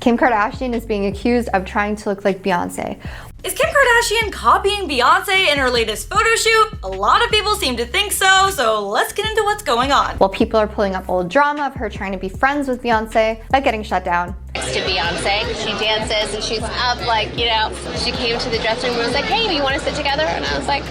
Kim Kardashian is being accused of trying to look like Beyonce. Is Kim Kardashian copying Beyonce in her latest photo shoot? A lot of people seem to think so let's get into what's going on. While people are pulling up old drama of her trying to be friends with Beyonce, but getting shut down. Next to Beyonce, she dances and she's up like, you know, she came to the dressing room and was like, hey, do you want to sit together? And I was like,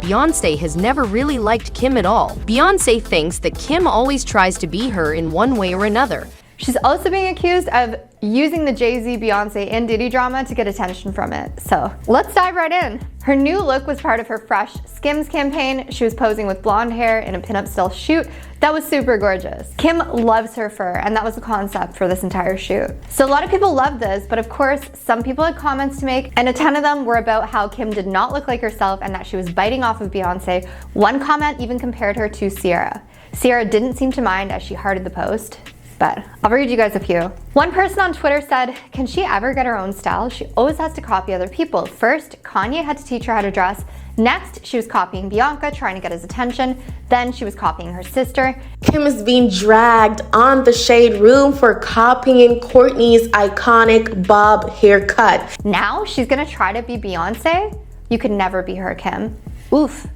Beyonce has never really liked Kim at all. Beyonce thinks that Kim always tries to be her in one way or another. She's also being accused of using the Jay-Z, Beyonce, and Diddy drama to get attention from it. So let's dive right in. Her new look was part of her Fresh Skims campaign. She was posing with blonde hair in a pinup style shoot that was super gorgeous. Kim loves her fur, and that was the concept for this entire shoot. So a lot of people loved this, but of course, some people had comments to make, and a ton of them were about how Kim did not look like herself and that she was biting off of Beyonce. One comment even compared her to Ciara. Ciara didn't seem to mind as she hearted the post. But I'll read you guys a few. One person on Twitter said, can she ever get her own style? She always has to copy other people. First, Kanye had to teach her how to dress. Next, she was copying Bianca, trying to get his attention. Then she was copying her sister. Kim is being dragged on the Shade Room for copying Kourtney's iconic bob haircut. Now she's gonna try to be Beyonce? You could never be her, Kim. Oof,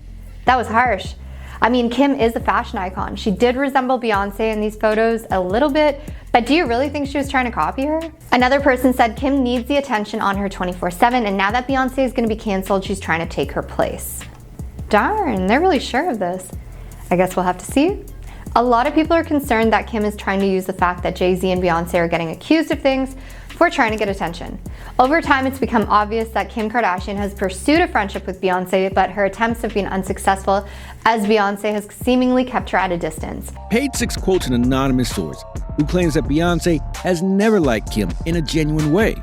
that was harsh. I mean, Kim is a fashion icon. She did resemble Beyonce in these photos a little bit, but do you really think she was trying to copy her? Another person said Kim needs the attention on her 24/7, and now that Beyonce is gonna be canceled, she's trying to take her place. Darn, they're really sure of this. I guess we'll have to see. A lot of people are concerned that Kim is trying to use the fact that Jay-Z and Beyonce are getting accused of things for trying to get attention. Over time, it's become obvious that Kim Kardashian has pursued a friendship with Beyonce, but her attempts have been unsuccessful as Beyonce has seemingly kept her at a distance. Page Six quotes an anonymous source who claims that Beyonce has never liked Kim in a genuine way.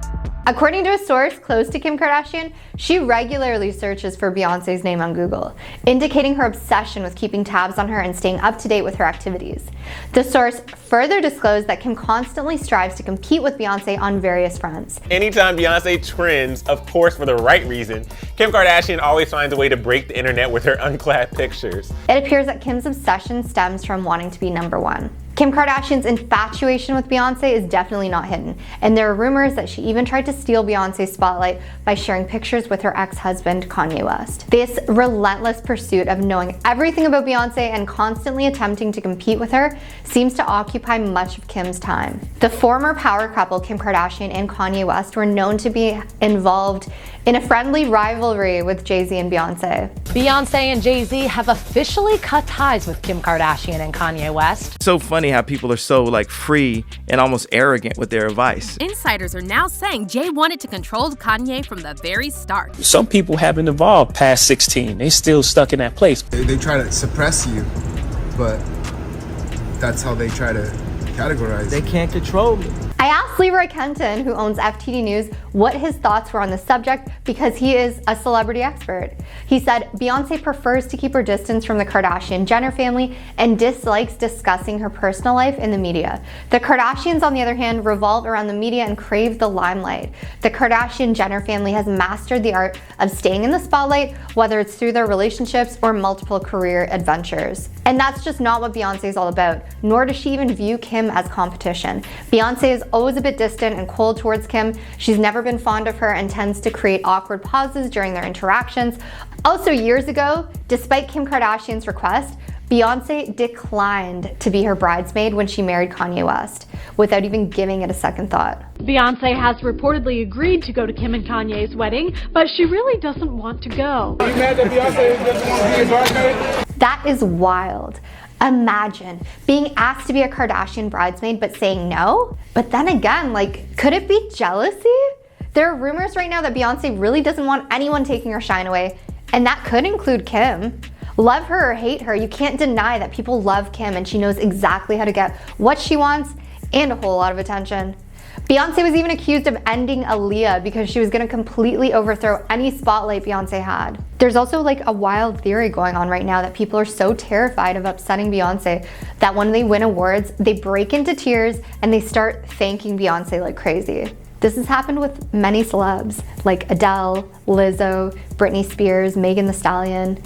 According to a source close to Kim Kardashian, she regularly searches for Beyonce's name on Google, indicating her obsession with keeping tabs on her and staying up to date with her activities. The source further disclosed that Kim constantly strives to compete with Beyonce on various fronts. Anytime Beyonce trends, of course for the right reason, Kim Kardashian always finds a way to break the internet with her unclad pictures. It appears that Kim's obsession stems from wanting to be number one. Kim Kardashian's infatuation with Beyonce is definitely not hidden, and there are rumors that she even tried to steal Beyonce's spotlight by sharing pictures with her ex-husband, Kanye West. This relentless pursuit of knowing everything about Beyonce and constantly attempting to compete with her seems to occupy much of Kim's time. The former power couple, Kim Kardashian and Kanye West, were known to be involved in a friendly rivalry with Jay-Z and Beyonce. Beyonce and Jay-Z have officially cut ties with Kim Kardashian and Kanye West. So funny how people are so free and almost arrogant with their advice. Insiders are now saying Jay wanted to control Kanye from the very start. Some people haven't evolved past 16. They still stuck in that place. They try to suppress you, but that's how they try to categorize. They can't control me. I asked Leroy Kenton, who owns FTD News, what his thoughts were on the subject because he is a celebrity expert. He said Beyonce prefers to keep her distance from the Kardashian-Jenner family and dislikes discussing her personal life in the media. The Kardashians, on the other hand, revolve around the media and crave the limelight. The Kardashian-Jenner family has mastered the art of staying in the spotlight, whether it's through their relationships or multiple career adventures. And that's just not what Beyonce is all about, nor does she even view Kim as competition. Beyonce is always a bit distant and cold towards Kim. She's never been fond of her and tends to create awkward pauses during their interactions. Also, years ago, despite Kim Kardashian's request, Beyonce declined to be her bridesmaid when she married Kanye West, without even giving it a second thought. Beyonce has reportedly agreed to go to Kim and Kanye's wedding, but she really doesn't want to go. Are you mad that Beyonce doesn't want to be a bridesmaid? That is wild. Imagine being asked to be a Kardashian bridesmaid but saying no. But then again, could it be jealousy? There are rumors right now that Beyonce really doesn't want anyone taking her shine away, and that could include Kim. Love her or hate her, you can't deny that people love Kim and she knows exactly how to get what she wants and a whole lot of attention. Beyonce was even accused of ending Aaliyah because she was gonna completely overthrow any spotlight Beyonce had. There's also a wild theory going on right now that people are so terrified of upsetting Beyonce that when they win awards, they break into tears and they start thanking Beyonce like crazy. This has happened with many celebs like Adele, Lizzo, Britney Spears, Megan Thee Stallion.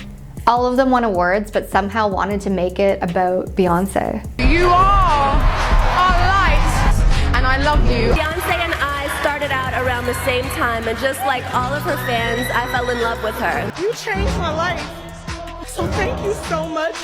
All of them won awards, but somehow wanted to make it about Beyonce. You all are light, and I I love you. Beyonce and I started out around the same time, and just like all of her fans, I fell in love with her. You changed my life, so thank you so much.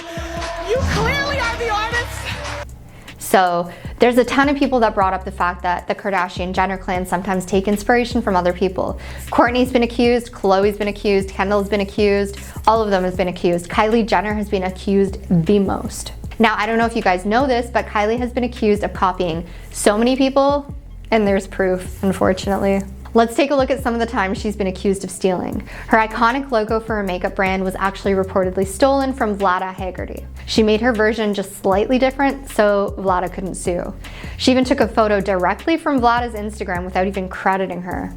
You clearly are the artist. So there's a ton of people that brought up the fact that the Kardashian-Jenner clan sometimes take inspiration from other people. Kourtney's been accused, Khloe's been accused, Kendall's been accused, all of them has been accused. Kylie Jenner has been accused the most. Now, I don't know if you guys know this, but Kylie has been accused of copying so many people, and there's proof, unfortunately. Let's take a look at some of the times she's been accused of stealing. Her iconic logo for her makeup brand was actually reportedly stolen from Vlada Haggerty. She made her version just slightly different so Vlada couldn't sue. She even took a photo directly from Vlada's Instagram without even crediting her.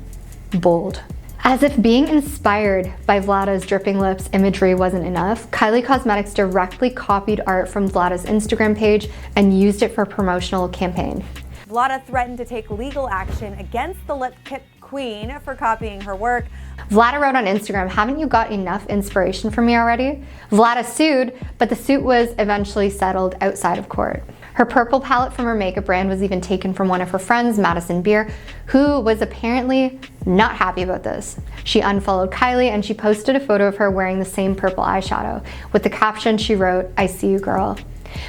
Bold. As if being inspired by Vlada's dripping lips imagery wasn't enough, Kylie Cosmetics directly copied art from Vlada's Instagram page and used it for a promotional campaign. Vlada threatened to take legal action against the lip kit queen for copying her work. Vlada wrote on Instagram, "Haven't you got enough inspiration from me already?" Vlada sued, but the suit was eventually settled outside of court. Her purple palette from her makeup brand was even taken from one of her friends, Madison Beer, who was apparently not happy about this. She unfollowed Kylie and she posted a photo of her wearing the same purple eyeshadow. With the caption, she wrote, "I see you, girl."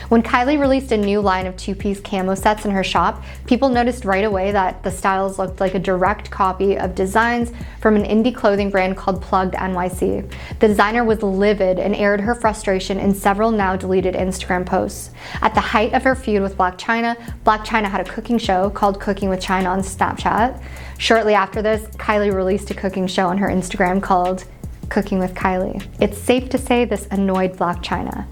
When Kylie released a new line of two-piece camo sets in her shop, people noticed right away that the styles looked like a direct copy of designs from an indie clothing brand called Plugged NYC. The designer was livid and aired her frustration in several now deleted Instagram posts. At the height of her feud with Blac Chyna had a cooking show called Cooking with Chyna on Snapchat. Shortly after this, Kylie released a cooking show on her Instagram called Cooking with Kylie. It's safe to say this annoyed Blac Chyna.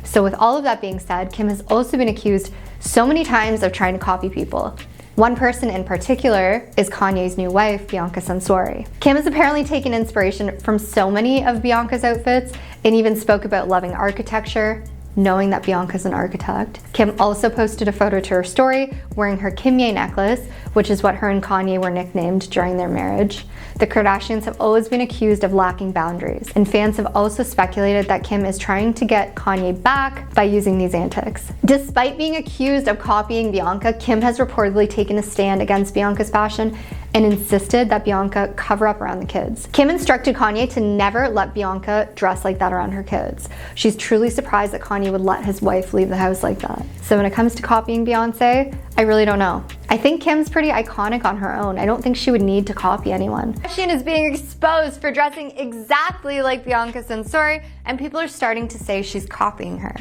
So with all of that being said, Kim has also been accused so many times of trying to copy people. One person in particular is Kanye's new wife, Bianca Censori. Kim has apparently taken inspiration from so many of Bianca's outfits and even spoke about loving architecture, knowing that Bianca's an architect. Kim also posted a photo to her story wearing her Kimye necklace, which is what her and Kanye were nicknamed during their marriage. The Kardashians have always been accused of lacking boundaries, and fans have also speculated that Kim is trying to get Kanye back by using these antics. Despite being accused of copying Bianca, Kim has reportedly taken a stand against Bianca's fashion and insisted that Bianca cover up around the kids. Kim instructed Kanye to never let Bianca dress like that around her kids. She's truly surprised that Kanye would let his wife leave the house like that. So when it comes to copying Beyonce, I really don't know. I think Kim's pretty iconic on her own. I don't think she would need to copy anyone. Kardashian is being exposed for dressing exactly like Bianca Censori, and people are starting to say she's copying her.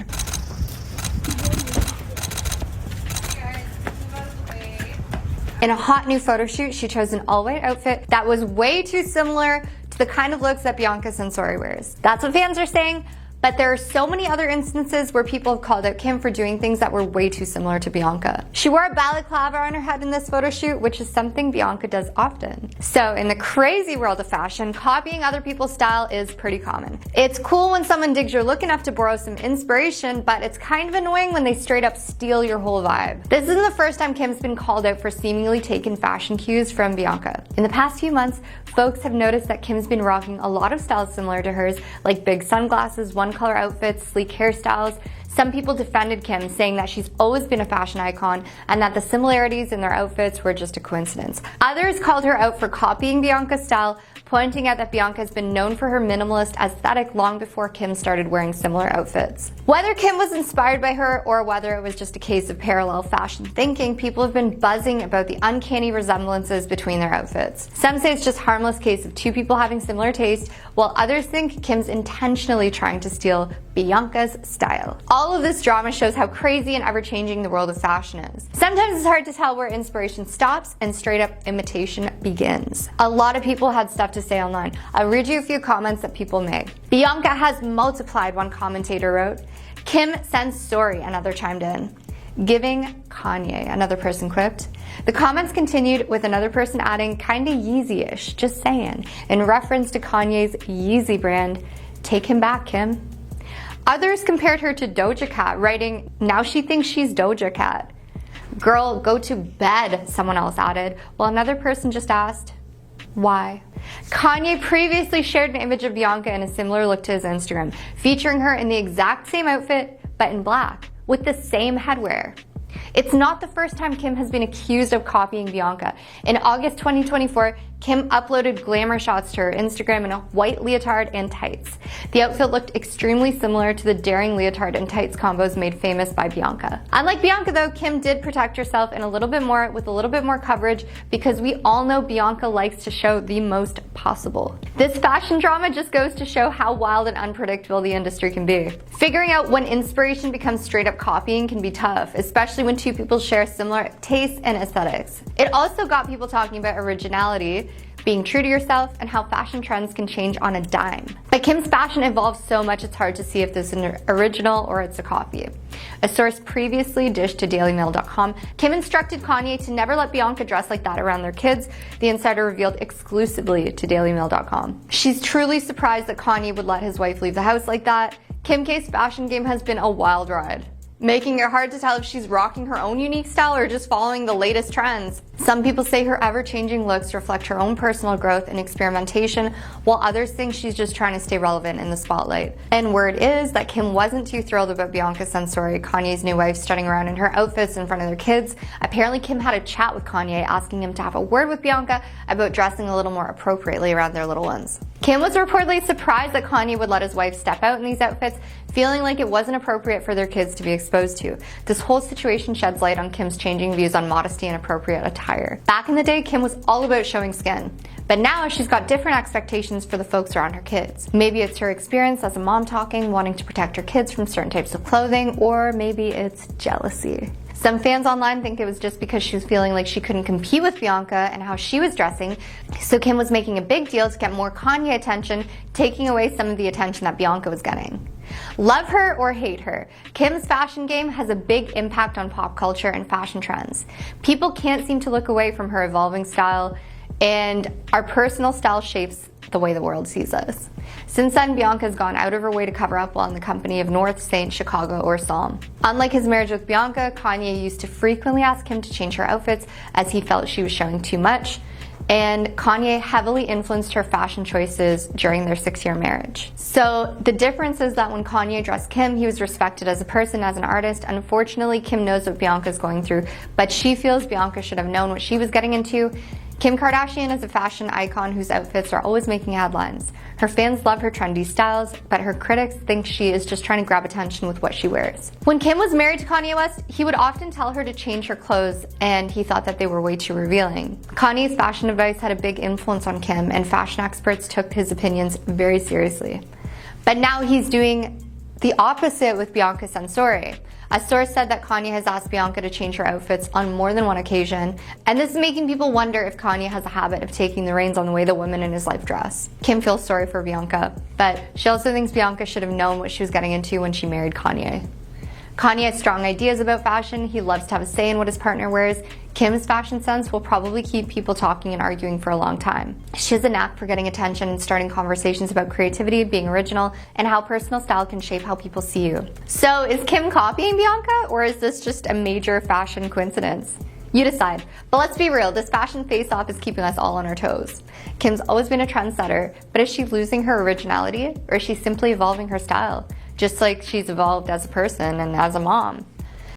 In a hot new photo shoot, she chose an all-white outfit that was way too similar to the kind of looks that Bianca Censori wears. That's what fans are saying, but there are so many other instances where people have called out Kim for doing things that were way too similar to Bianca. She wore a balaclava on her head in this photo shoot, which is something Bianca does often. So in the crazy world of fashion, copying other people's style is pretty common. It's cool when someone digs your look enough to borrow some inspiration, but it's kind of annoying when they straight up steal your whole vibe. This isn't the first time Kim's been called out for seemingly taking fashion cues from Bianca. In the past few months, folks have noticed that Kim's been rocking a lot of styles similar to hers, like big sunglasses, one-color outfits, sleek hairstyles. Some people defended Kim, saying that she's always been a fashion icon and that the similarities in their outfits were just a coincidence. Others called her out for copying Bianca's style, pointing out that Bianca has been known for her minimalist aesthetic long before Kim started wearing similar outfits. Whether Kim was inspired by her or whether it was just a case of parallel fashion thinking, people have been buzzing about the uncanny resemblances between their outfits. Some say it's just a harmless case of two people having similar taste, while others think Kim's intentionally trying to steal Bianca's style. All of this drama shows how crazy and ever-changing the world of fashion is. Sometimes it's hard to tell where inspiration stops and straight-up imitation begins. A lot of people had stuff to say online. I'll read you a few comments that people made. Bianca has multiplied, one commentator wrote. Kim Censori, another chimed in. Giving Kanye, another person quipped. The comments continued with another person adding, kinda Yeezy-ish, just saying, in reference to Kanye's Yeezy brand. Take him back, Kim. Others compared her to Doja Cat, writing, now she thinks she's Doja Cat. Girl, go to bed, someone else added, while another person just asked, why? Kanye previously shared an image of Bianca in a similar look to his Instagram, featuring her in the exact same outfit, but in black, with the same headwear. It's not the first time Kim has been accused of copying Bianca. In August 2024, Kim uploaded glamour shots to her Instagram in a white leotard and tights. The outfit looked extremely similar to the daring leotard and tights combos made famous by Bianca. Unlike Bianca though, Kim did protect herself in a little bit more with a little bit more coverage because we all know Bianca likes to show the most possible. This fashion drama just goes to show how wild and unpredictable the industry can be. Figuring out when inspiration becomes straight up copying can be tough, especially when two people share similar tastes and aesthetics. It also got people talking about originality, being true to yourself, and how fashion trends can change on a dime. But Kim's fashion evolves so much it's hard to see if this is an original or it's a copy. A source previously dished to dailymail.com, Kim instructed Kanye to never let Bianca dress like that around their kids, the insider revealed exclusively to dailymail.com. She's truly surprised that Kanye would let his wife leave the house like that. Kim K's fashion game has been a wild ride, making it hard to tell if she's rocking her own unique style or just following the latest trends. Some people say her ever-changing looks reflect her own personal growth and experimentation, while others think she's just trying to stay relevant in the spotlight. And word is that Kim wasn't too thrilled about Bianca Censori, Kanye's new wife, strutting around in her outfits in front of their kids. Apparently Kim had a chat with Kanye asking him to have a word with Bianca about dressing a little more appropriately around their little ones. Kim was reportedly surprised that Kanye would let his wife step out in these outfits, feeling like it wasn't appropriate for their kids to be exposed to. This whole situation sheds light on Kim's changing views on modesty and appropriate attire. Back in the day, Kim was all about showing skin, but now she's got different expectations for the folks around her kids. Maybe it's her experience as a mom talking, wanting to protect her kids from certain types of clothing, or maybe it's jealousy. Some fans online think it was just because she was feeling like she couldn't compete with Bianca and how she was dressing, so Kim was making a big deal to get more Kanye attention, taking away some of the attention that Bianca was getting. Love her or hate her, Kim's fashion game has a big impact on pop culture and fashion trends. People can't seem to look away from her evolving style, and our personal style shapes the way the world sees us. Since then, Bianca's gone out of her way to cover up while in the company of North, Saint, Chicago, or Psalm. Unlike his marriage with Bianca, Kanye used to frequently ask Kim to change her outfits as he felt she was showing too much, and Kanye heavily influenced her fashion choices during their 6-year marriage. So the difference is that when Kanye dressed Kim, he was respected as a person, as an artist. Unfortunately, Kim knows what Bianca's going through, but she feels Bianca should have known what she was getting into. Kim Kardashian is a fashion icon whose outfits are always making headlines. Her fans love her trendy styles, but her critics think she is just trying to grab attention with what she wears. When Kim was married to Kanye West, he would often tell her to change her clothes, and he thought that they were way too revealing. Kanye's fashion advice had a big influence on Kim, and fashion experts took his opinions very seriously. But now he's doing the opposite with Bianca Censori. A source said that Kanye has asked Bianca to change her outfits on more than one occasion, and this is making people wonder if Kanye has a habit of taking the reins on the way the women in his life dress. Kim feels sorry for Bianca, but she also thinks Bianca should have known what she was getting into when she married Kanye. Kanye has strong ideas about fashion. He loves to have a say in what his partner wears. Kim's fashion sense will probably keep people talking and arguing for a long time. She has a knack for getting attention and starting conversations about creativity, being original, and how personal style can shape how people see you. So is Kim copying Bianca, or is this just a major fashion coincidence? You decide. But let's be real, this fashion face-off is keeping us all on our toes. Kim's always been a trendsetter, but is she losing her originality, or is she simply evolving her style? Just like she's evolved as a person and as a mom.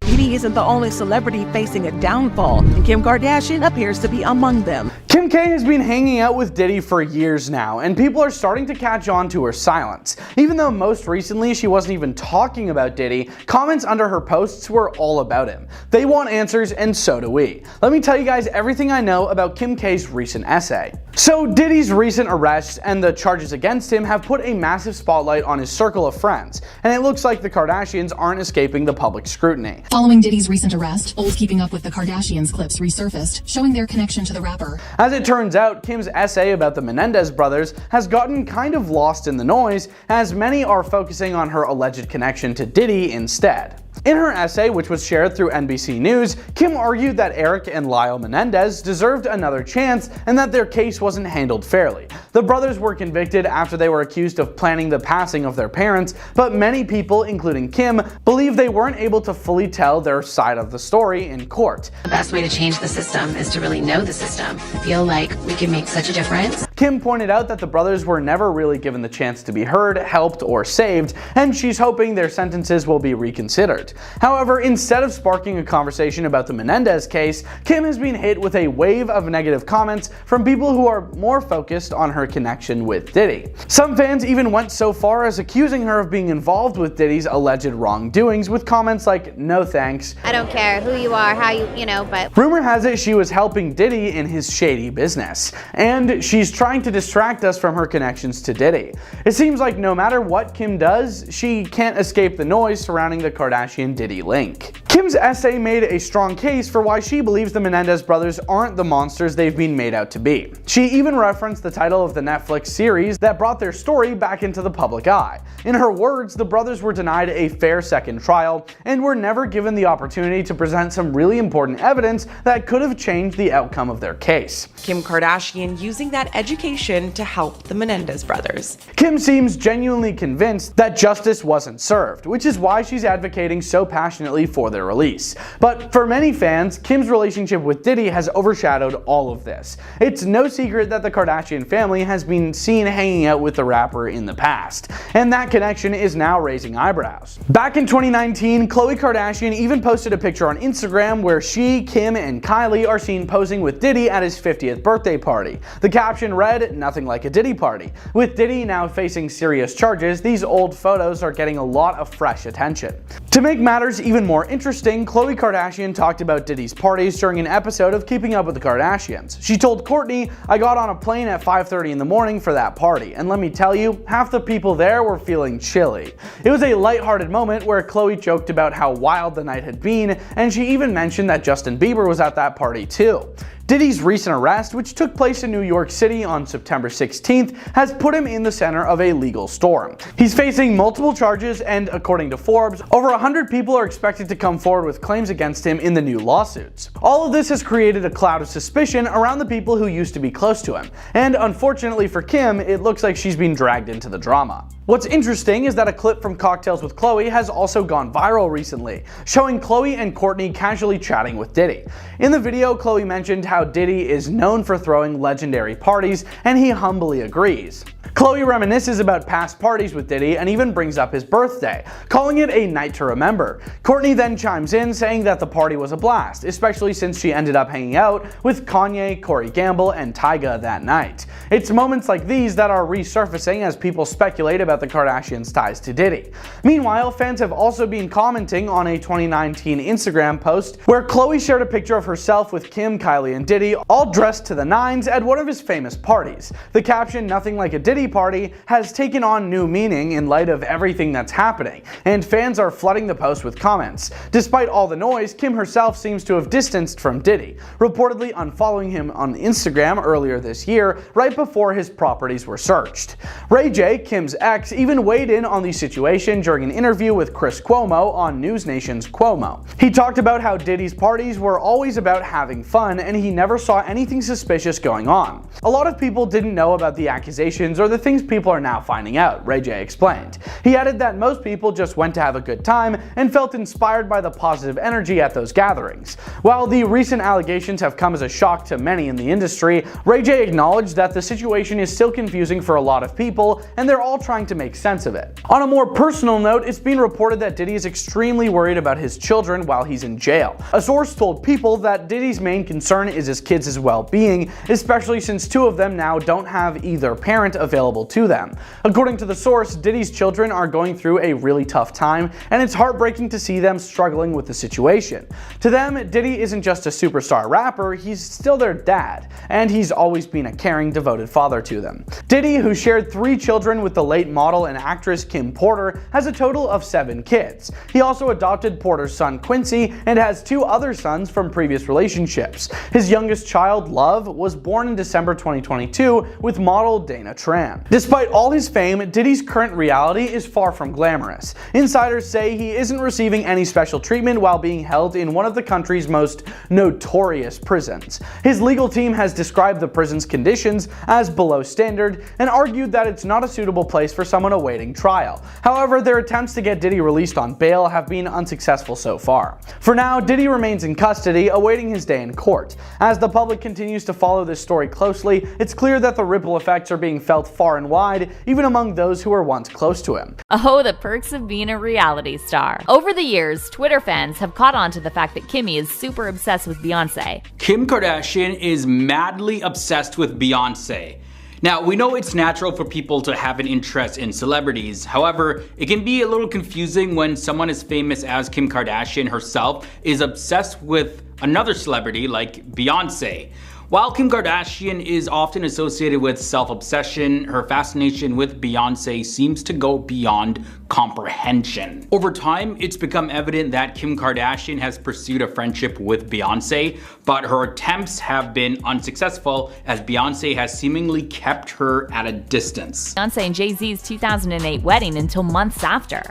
Diddy isn't the only celebrity facing a downfall, and Kim Kardashian appears to be among them. Kim K has been hanging out with Diddy for years now, and people are starting to catch on to her silence. Even though most recently she wasn't even talking about Diddy, comments under her posts were all about him. They want answers, and so do we. Let me tell you guys everything I know about Kim K's recent essay. So Diddy's recent arrest and the charges against him have put a massive spotlight on his circle of friends, and it looks like the Kardashians aren't escaping the public scrutiny. Following Diddy's recent arrest, old Keeping Up with the Kardashians clips resurfaced, showing their connection to the rapper. As it turns out, Kim's essay about the Menendez brothers has gotten kind of lost in the noise, as many are focusing on her alleged connection to Diddy instead. In her essay, which was shared through NBC News, Kim argued that Eric and Lyle Menendez deserved another chance and that their case wasn't handled fairly. The brothers were convicted after they were accused of planning the passing of their parents, but many people, including Kim, believe they weren't able to fully tell their side of the story in court. The best way to change the system is to really know the system. I feel like we can make such a difference. Kim pointed out that the brothers were never really given the chance to be heard, helped, or saved, and she's hoping their sentences will be reconsidered. However, instead of sparking a conversation about the Menendez case, Kim has been hit with a wave of negative comments from people who are more focused on her connection with Diddy. Some fans even went so far as accusing her of being involved with Diddy's alleged wrongdoings, with comments like, "No thanks. I don't care who you are, how you know, but..." Rumor has it she was helping Diddy in his shady business, and she's trying to distract us from her connections to Diddy. It seems like no matter what Kim does, she can't escape the noise surrounding the Kardashian-Diddy link. Kim's essay made a strong case for why she believes the Menendez brothers aren't the monsters they've been made out to be. She even referenced the title of the Netflix series that brought their story back into the public eye. In her words, the brothers were denied a fair second trial and were never given the opportunity to present some really important evidence that could have changed the outcome of their case. Kim Kardashian using that education to help the Menendez brothers. Kim seems genuinely convinced that justice wasn't served, which is why she's advocating so passionately for their release. But for many fans, Kim's relationship with Diddy has overshadowed all of this. It's no secret that the Kardashian family has been seen hanging out with the rapper in the past, and that connection is now raising eyebrows. Back in 2019, Khloe Kardashian even posted a picture on Instagram where she, Kim, and Kylie are seen posing with Diddy at his 50th birthday party. The caption read, "Nothing like a Diddy party." With Diddy now facing serious charges, these old photos are getting a lot of fresh attention. To make matters even more interesting, Khloe Kardashian talked about Diddy's parties during an episode of Keeping Up with the Kardashians. She told Kourtney, "I got on a plane at 5:30 in the morning for that party, and let me tell you, half the people there were feeling chilly." It was a lighthearted moment where Khloe joked about how wild the night had been, and she even mentioned that Justin Bieber was at that party too. Diddy's recent arrest, which took place in New York City on September 16th, has put him in the center of a legal storm. He's facing multiple charges, and according to Forbes, over 100 people are expected to come forward with claims against him in the new lawsuits. All of this has created a cloud of suspicion around the people who used to be close to him, and unfortunately for Kim, it looks like she's been dragged into the drama. What's interesting is that a clip from Cocktails with Khloe has also gone viral recently, showing Khloe and Kourtney casually chatting with Diddy. In the video, Khloe mentioned how Diddy is known for throwing legendary parties, and he humbly agrees. Khloe reminisces about past parties with Diddy and even brings up his birthday, calling it a night to remember. Kourtney then chimes in saying that the party was a blast, especially since she ended up hanging out with Kanye, Corey Gamble, and Tyga that night. It's moments like these that are resurfacing as people speculate about the Kardashians' ties to Diddy. Meanwhile, fans have also been commenting on a 2019 Instagram post where Khloe shared a picture of herself with Kim, Kylie, and Diddy all dressed to the nines at one of his famous parties. The caption, "Nothing like a Diddy party," has taken on new meaning in light of everything that's happening, and fans are flooding the post with comments. Despite all the noise, Kim herself seems to have distanced from Diddy, reportedly unfollowing him on Instagram earlier this year, right before his properties were searched. Ray J, Kim's ex, even weighed in on the situation during an interview with Chris Cuomo on News Nation's Cuomo. He talked about how Diddy's parties were always about having fun, and he never saw anything suspicious going on. A lot of people didn't know about the accusations or the things people are now finding out, Ray J explained. He added that most people just went to have a good time and felt inspired by the positive energy at those gatherings. While the recent allegations have come as a shock to many in the industry, Ray J acknowledged that the situation is still confusing for a lot of people, and they're all trying to make sense of it. On a more personal note, it's been reported that Diddy is extremely worried about his children while he's in jail. A source told People that Diddy's main concern is his kids' well-being, especially since two of them now don't have either parent available to them. According to the source, Diddy's children are going through a really tough time, and it's heartbreaking to see them struggling with the situation. To them, Diddy isn't just a superstar rapper, he's still their dad, and he's always been a caring, devoted father to them. Diddy, who shared 3 children with the late model and actress Kim Porter, has a total of 7 kids. He also adopted Porter's son Quincy and has 2 other sons from previous relationships. His youngest child, Love, was born in December 2022 with model Dana Tran. fan. Despite all his fame, Diddy's current reality is far from glamorous. Insiders say he isn't receiving any special treatment while being held in one of the country's most notorious prisons. His legal team has described the prison's conditions as below standard and argued that it's not a suitable place for someone awaiting trial. However, their attempts to get Diddy released on bail have been unsuccessful so far. For now, Diddy remains in custody, awaiting his day in court. As the public continues to follow this story closely, it's clear that the ripple effects are being felt far and wide, even among those who were once close to him. Oh, the perks of being a reality star. Over the years, Twitter fans have caught on to the fact that Kimmy is super obsessed with Beyonce. Kim Kardashian is madly obsessed with Beyonce. Now, we know it's natural for people to have an interest in celebrities. However, it can be a little confusing when someone as famous as Kim Kardashian herself is obsessed with another celebrity like Beyonce. While Kim Kardashian is often associated with self-obsession, her fascination with Beyonce seems to go beyond comprehension. Over time, it's become evident that Kim Kardashian has pursued a friendship with Beyonce, but her attempts have been unsuccessful as Beyonce has seemingly kept her at a distance. Beyonce and Jay-Z's 2008 wedding until months after.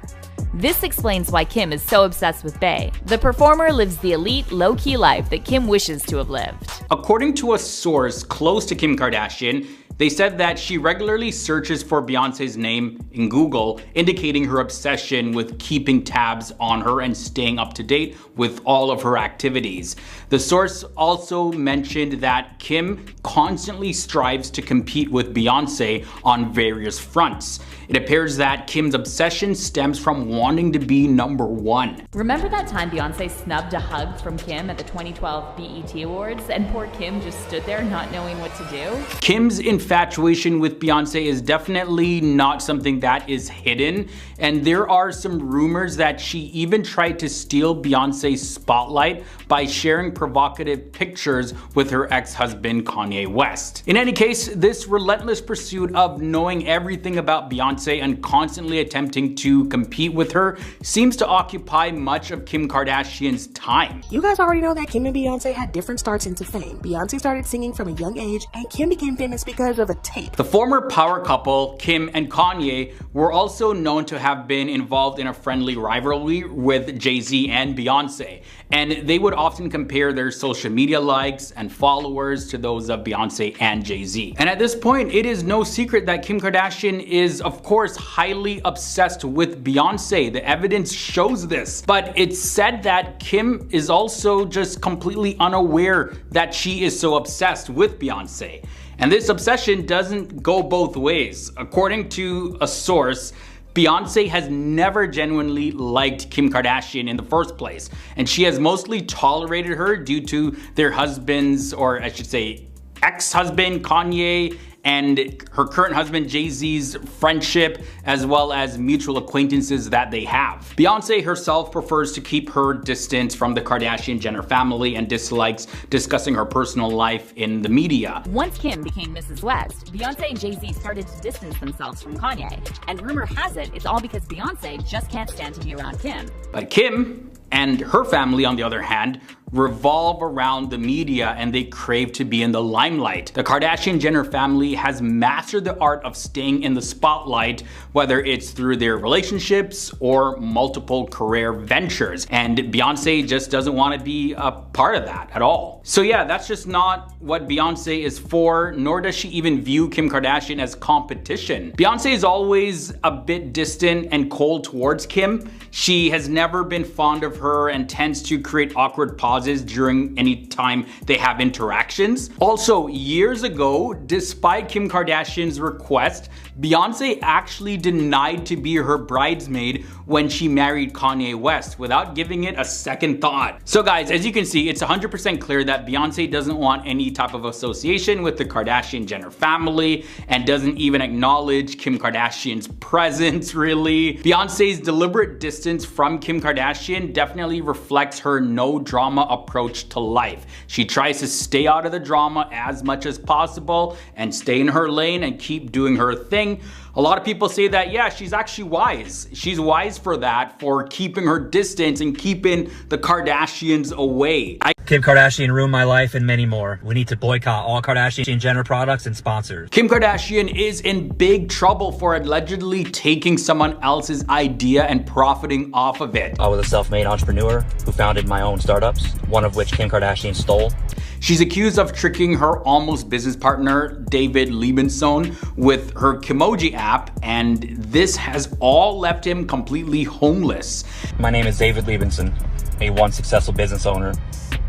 This explains why Kim is so obsessed with Bey. The performer lives the elite, low-key life that Kim wishes to have lived. According to a source close to Kim Kardashian, they said that she regularly searches for Beyonce's name in Google, indicating her obsession with keeping tabs on her and staying up to date with all of her activities. The source also mentioned that Kim constantly strives to compete with Beyonce on various fronts. It appears that Kim's obsession stems from wanting to be #1. Remember that time Beyonce snubbed a hug from Kim at the 2012 BET Awards and poor Kim just stood there not knowing what to do? Kim's infatuation with Beyonce is definitely not something that is hidden, and there are some rumors that she even tried to steal Beyonce's spotlight by sharing provocative pictures with her ex-husband Kanye West. In any case, this relentless pursuit of knowing everything about Beyonce and constantly attempting to compete with her seems to occupy much of Kim Kardashian's time. You guys already know that Kim and Beyonce had different starts into fame. Beyonce started singing from a young age, and Kim became famous because of a tape. The former power couple, Kim and Kanye, were also known to have been involved in a friendly rivalry with Jay-Z and Beyonce, and they would often compare their social media likes and followers to those of Beyonce and Jay-Z. And at this point, it is no secret that Kim Kardashian is, of course, highly obsessed with Beyonce. The evidence shows this, but it's said that Kim is also just completely unaware that she is so obsessed with Beyonce. And this obsession doesn't go both ways. According to a source, Beyonce has never genuinely liked Kim Kardashian in the first place, and she has mostly tolerated her due to their husbands, or I should say ex-husband Kanye and her current husband Jay-Z's friendship, as well as mutual acquaintances that they have. Beyonce herself prefers to keep her distance from the Kardashian-Jenner family and dislikes discussing her personal life in the media. Once Kim became Mrs. West, Beyonce and Jay-Z started to distance themselves from Kanye, and rumor has it it's all because Beyonce just can't stand to be around Kim. But Kim and her family, on the other hand, revolve around the media and they crave to be in the limelight. The Kardashian-Jenner family has mastered the art of staying in the spotlight, whether it's through their relationships or multiple career ventures. And Beyonce just doesn't want to be a part of that at all. So yeah, that's just not what Beyonce is for, nor does she even view Kim Kardashian as competition. Beyonce is always a bit distant and cold towards Kim. She has never been fond of her and tends to create awkward pauses during any time they have interactions. Also, years ago, despite Kim Kardashian's request, Beyonce actually denied to be her bridesmaid when she married Kanye West without giving it a second thought. So guys, as you can see, it's 100% clear that Beyonce doesn't want any type of association with the Kardashian-Jenner family and doesn't even acknowledge Kim Kardashian's presence, really. Beyonce's deliberate distance from Kim Kardashian definitely reflects her no drama approach to life. She tries to stay out of the drama as much as possible and stay in her lane and keep doing her thing. A lot of people say that, yeah, she's actually wise. She's wise for that, for keeping her distance and keeping the Kardashians away. Kim Kardashian ruined my life, and many more. We need to boycott all Kardashian-Jenner products and sponsors. Kim Kardashian is in big trouble for allegedly taking someone else's idea and profiting off of it. I was a self-made entrepreneur who founded my own startups, one of which Kim Kardashian stole. She's accused of tricking her almost business partner, David Liebenson, with her Kimoji app, and this has all left him completely homeless. My name is David Liebenson, a once successful business owner,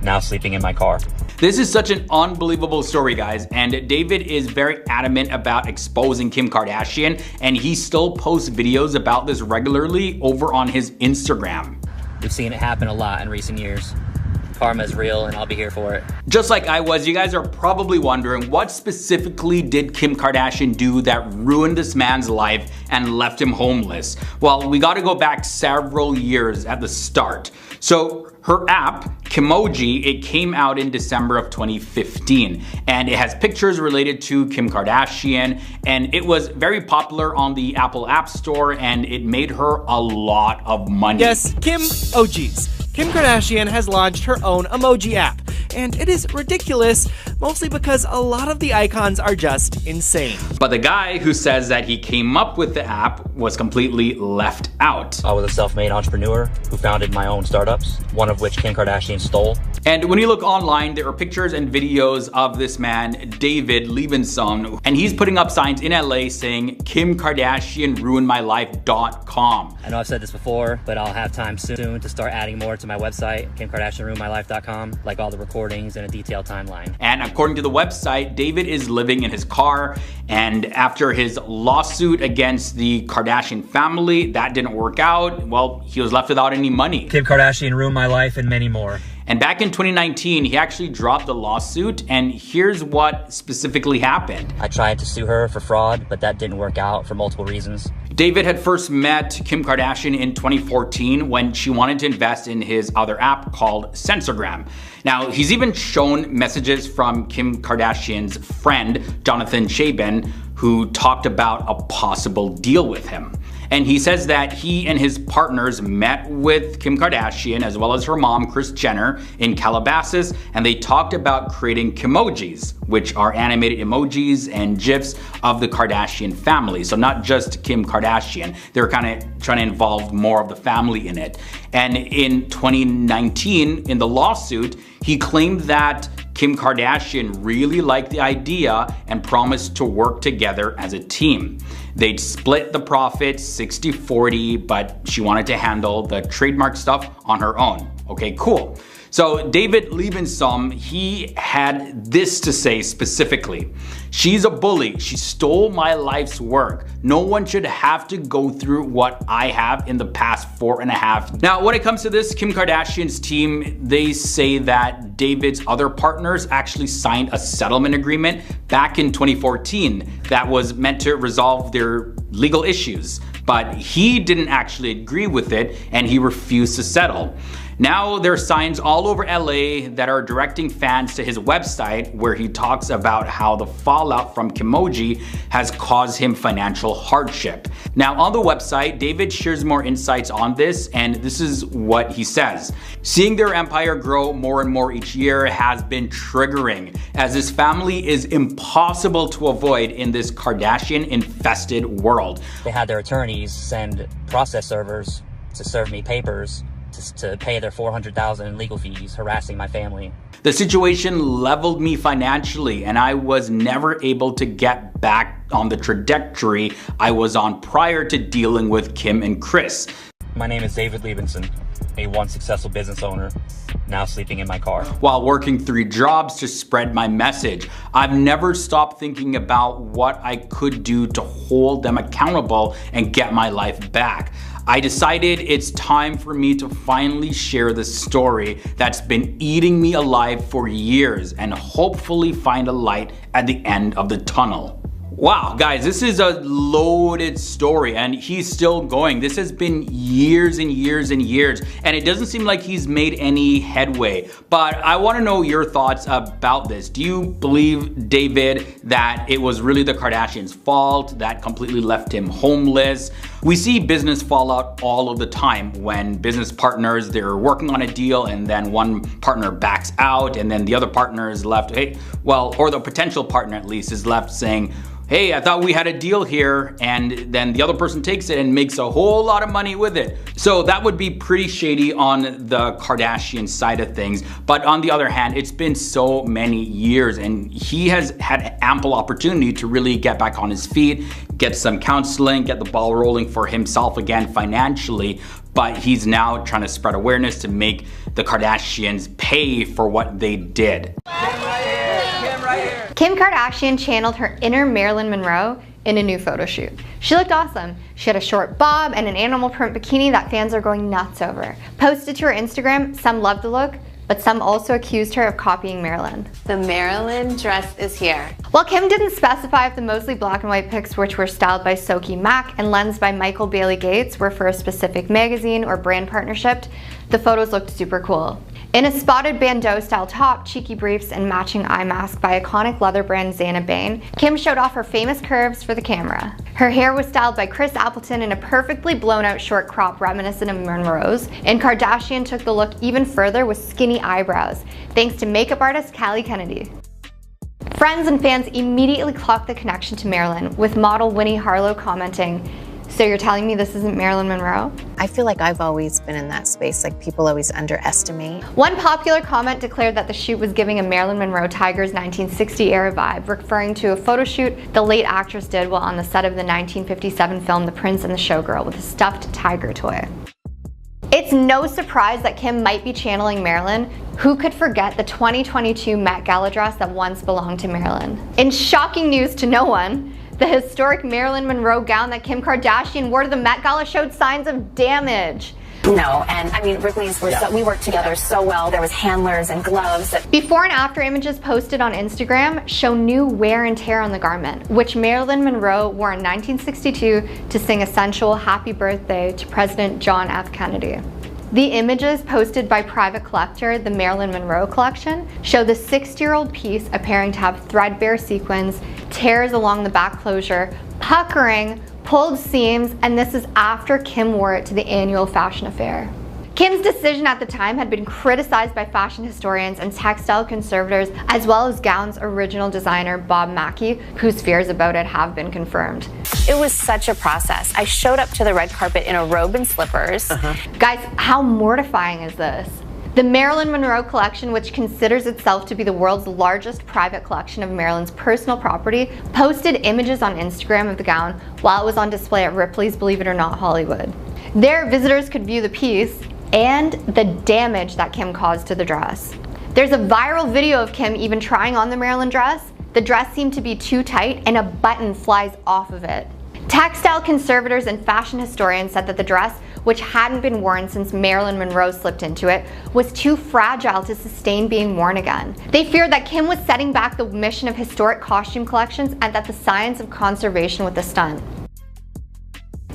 now sleeping in my car. This is such an unbelievable story, guys, and David is very adamant about exposing Kim Kardashian, and he still posts videos about this regularly over on his Instagram. We've seen it happen a lot in recent years. Karma is real, and I'll be here for it. Just like I was, you guys are probably wondering, what specifically did Kim Kardashian do that ruined this man's life and left him homeless? Well, we gotta go back several years at the start. So her app, Kimoji, it came out in December of 2015, and it has pictures related to Kim Kardashian, and it was very popular on the Apple App Store, and it made her a lot of money. Yes, Kim OGs. Kim Kardashian has launched her own emoji app, and it is ridiculous, mostly because a lot of the icons are just insane. But the guy who says that he came up with the app was completely left out. I was a self-made entrepreneur who founded my own startups, one of which Kim Kardashian stole. And when you look online, there are pictures and videos of this man, David Liebenson, and he's putting up signs in LA saying, Kim Kardashian ruined my life.com. I know I've said this before, but I'll have time soon to start adding more to my website, KimKardashianRuinedMyLife.com, like all the recordings and a detailed timeline. And according to the website, David is living in his car, and after his lawsuit against the Kardashian family, that didn't work out. Well, he was left without any money. Kim Kardashian ruined my life and many more. And back in 2019, he actually dropped the lawsuit, and here's what specifically happened. I tried to sue her for fraud, but that didn't work out for multiple reasons. David had first met Kim Kardashian in 2014 when she wanted to invest in his other app called Sensorgram. Now, he's even shown messages from Kim Kardashian's friend, Jonathan Chabin, who talked about a possible deal with him. And he says that he and his partners met with Kim Kardashian as well as her mom, Kris Jenner, in Calabasas, and they talked about creating Kimojis, which are animated emojis and GIFs of the Kardashian family. So not just Kim Kardashian, they're kind of trying to involve more of the family in it. And in 2019, in the lawsuit, he claimed that Kim Kardashian really liked the idea and promised to work together as a team. They'd split the profits 60-40, but she wanted to handle the trademark stuff on her own. Okay, cool. So David Liebenson, he had this to say specifically. She's a bully. She stole my life's work. No one should have to go through what I have in the past 4.5. Now, when it comes to this, Kim Kardashian's team, they say that David's other partners actually signed a settlement agreement back in 2014 that was meant to resolve their legal issues, but he didn't actually agree with it and he refused to settle. Now there are signs all over LA that are directing fans to his website where he talks about how the fallout from Kimoji has caused him financial hardship. Now on the website, David shares more insights on this, and this is what he says. Seeing their empire grow more and more each year has been triggering, as this family is impossible to avoid in this Kardashian-infested world. They had their attorneys send process servers to serve me papers to pay their $400,000 in legal fees, harassing my family. The situation leveled me financially, and I was never able to get back on the trajectory I was on prior to dealing with Kim and Kris. My name is David Liebenson, a once successful business owner, now sleeping in my car. While working 3 jobs to spread my message, I've never stopped thinking about what I could do to hold them accountable and get my life back. I decided it's time for me to finally share the story that's been eating me alive for years and hopefully find a light at the end of the tunnel. Wow, guys, this is a loaded story and he's still going. This has been years and years and years, and it doesn't seem like he's made any headway. But I want to know your thoughts about this. Do you believe, David, that it was really the Kardashians' fault that completely left him homeless? We see business fallout all of the time when business partners, they're working on a deal and then one partner backs out and then the other partner is left, or the potential partner at least is left saying, hey, I thought we had a deal here, and then the other person takes it and makes a whole lot of money with it. So that would be pretty shady on the Kardashian side of things. But on the other hand, it's been so many years and he has had ample opportunity to really get back on his feet, get some counseling, get the ball rolling for himself again financially. But he's now trying to spread awareness to make the Kardashians pay for what they did. Kim Kardashian channeled her inner Marilyn Monroe in a new photo shoot. She looked awesome. She had a short bob and an animal print bikini that fans are going nuts over. Posted to her Instagram, some loved the look, but some also accused her of copying Marilyn. The Marilyn dress is here. While Kim didn't specify if the mostly black and white pics, which were styled by Soki Mack and lensed by Michael Bailey Gates, were for a specific magazine or brand partnership, the photos looked super cool. In a spotted bandeau style top, cheeky briefs, and matching eye mask by iconic leather brand Zana Bain, Kim showed off her famous curves for the camera. Her hair was styled by Chris Appleton in a perfectly blown out short crop reminiscent of Monroe's, and Kardashian took the look even further with skinny eyebrows, thanks to makeup artist Callie Kennedy. Friends and fans immediately clocked the connection to Marilyn, with model Winnie Harlow commenting, "So you're telling me this isn't Marilyn Monroe?" I feel like I've always been in that space, like people always underestimate. One popular comment declared that the shoot was giving a Marilyn Monroe Tiger's 1960 era vibe, referring to a photo shoot the late actress did while on the set of the 1957 film The Prince and the Showgirl with a stuffed tiger toy. It's no surprise that Kim might be channeling Marilyn. Who could forget the 2022 Met Gala dress that once belonged to Marilyn? In shocking news to no one, the historic Marilyn Monroe gown that Kim Kardashian wore to the Met Gala showed signs of damage. No, and I mean, we worked together so well. There was handlers and gloves. Before and after images posted on Instagram show new wear and tear on the garment, which Marilyn Monroe wore in 1962 to sing a sensual happy birthday to President John F. Kennedy. The images posted by private collector, the Marilyn Monroe collection, show the 60-year-old piece appearing to have threadbare sequins, tears along the back closure, puckering, pulled seams, and this is after Kim wore it to the annual fashion affair. Kim's decision at the time had been criticized by fashion historians and textile conservators, as well as gown's original designer Bob Mackie, whose fears about it have been confirmed. It was such a process. I showed up to the red carpet in a robe and slippers. Guys, how mortifying is this? The Marilyn Monroe collection, which considers itself to be the world's largest private collection of Marilyn's personal property, posted images on Instagram of the gown while it was on display at Ripley's Believe It or Not Hollywood. There, visitors could view the piece and the damage that Kim caused to the dress. There's a viral video of Kim even trying on the Marilyn dress. The dress seemed to be too tight and a button flies off of it. Textile conservators and fashion historians said that the dress, which hadn't been worn since Marilyn Monroe slipped into it, was too fragile to sustain being worn again. They feared that Kim was setting back the mission of historic costume collections and that the science of conservation with the stunt.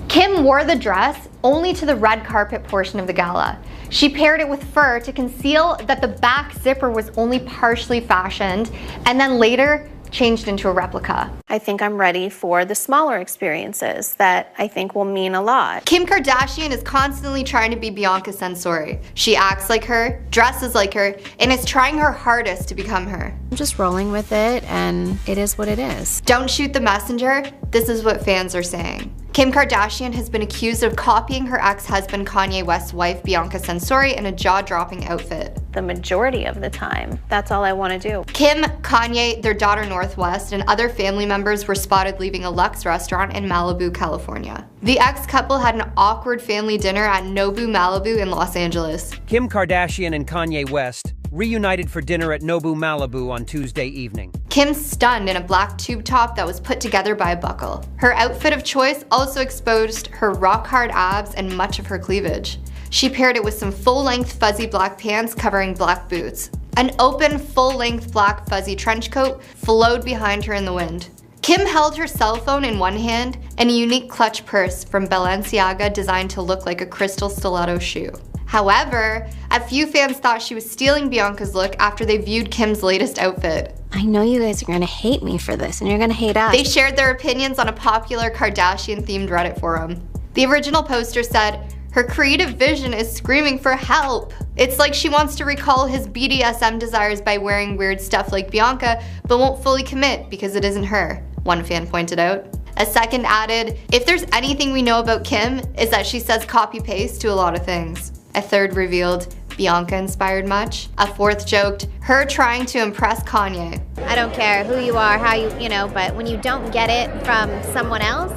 Kim wore the dress only to the red carpet portion of the gala. She paired it with fur to conceal that the back zipper was only partially fashioned, and then later changed into a replica. I think I'm ready for the smaller experiences that I think will mean a lot. Kim Kardashian is constantly trying to be Bianca Censori. She acts like her, dresses like her, and is trying her hardest to become her. I'm just rolling with it, and it is what it is. Don't shoot the messenger. This is what fans are saying. Kim Kardashian has been accused of copying her ex-husband Kanye West's wife Bianca Censori in a jaw-dropping outfit. The majority of the time, that's all I want to do. Kim, Kanye, their daughter Northwest, and other family members were spotted leaving a Lux restaurant in Malibu, California. The ex-couple had an awkward family dinner at Nobu Malibu in Los Angeles. Kim Kardashian and Kanye West reunited for dinner at Nobu Malibu on Tuesday evening. Kim stunned in a black tube top that was put together by a buckle. Her outfit of choice also exposed her rock-hard abs and much of her cleavage. She paired it with some full-length fuzzy black pants covering black boots. An open, full-length black fuzzy trench coat flowed behind her in the wind. Kim held her cell phone in one hand and a unique clutch purse from Balenciaga designed to look like a crystal stiletto shoe. However, a few fans thought she was stealing Bianca's look after they viewed Kim's latest outfit. I know you guys are gonna hate me for this, and you're gonna hate us. They shared their opinions on a popular Kardashian-themed Reddit forum. The original poster said, "Her creative vision is screaming for help. It's like she wants to recall his BDSM desires by wearing weird stuff like Bianca, but won't fully commit because it isn't her," one fan pointed out. A second added, "If there's anything we know about Kim, is that she says copy-paste to a lot of things." A third revealed, "Bianca inspired much." A fourth joked, "Her trying to impress Kanye." I don't care who you are, how you know, but when you don't get it from someone else,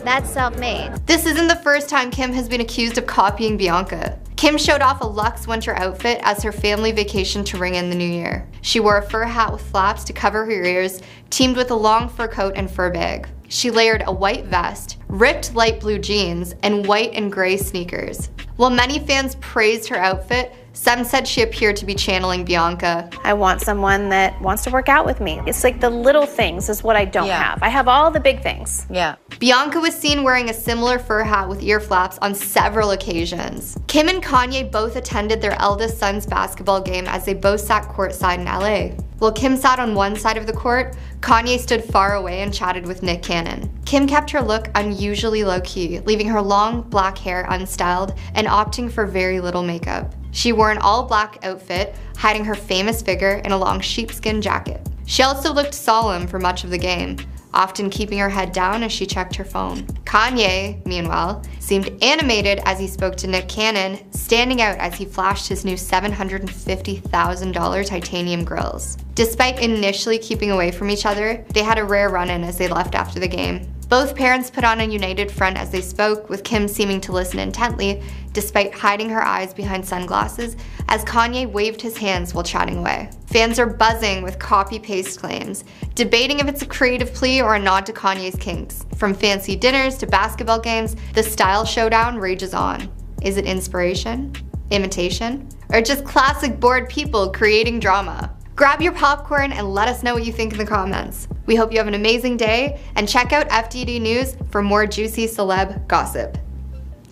that's self-made. This isn't the first time Kim has been accused of copying Bianca. Kim showed off a luxe winter outfit as her family vacationed to ring in the new year. She wore a fur hat with flaps to cover her ears, teamed with a long fur coat and fur bag. She layered a white vest, ripped light blue jeans, and white and gray sneakers. While many fans praised her outfit, some said she appeared to be channeling Bianca. I want someone that wants to work out with me. It's like the little things is what I don't have. I have all the big things. Yeah. Bianca was seen wearing a similar fur hat with ear flaps on several occasions. Kim and Kanye both attended their eldest son's basketball game as they both sat courtside in LA. While Kim sat on one side of the court, Kanye stood far away and chatted with Nick Cannon. Kim kept her look unusually low-key, leaving her long black hair unstyled and opting for very little makeup. She wore an all-black outfit, hiding her famous figure in a long sheepskin jacket. She also looked solemn for much of the game, often keeping her head down as she checked her phone. Kanye, meanwhile, seemed animated as he spoke to Nick Cannon, standing out as he flashed his new $750,000 titanium grills. Despite initially keeping away from each other, they had a rare run-in as they left after the game. Both parents put on a united front as they spoke, with Kim seeming to listen intently, despite hiding her eyes behind sunglasses, as Kanye waved his hands while chatting away. Fans are buzzing with copy-paste claims, debating if it's a creative plea or a nod to Kanye's kinks. From fancy dinners to basketball games, the style showdown rages on. Is it inspiration, imitation, or just classic bored people creating drama? Grab your popcorn and let us know what you think in the comments. We hope you have an amazing day, and check out FTD News for more juicy celeb gossip.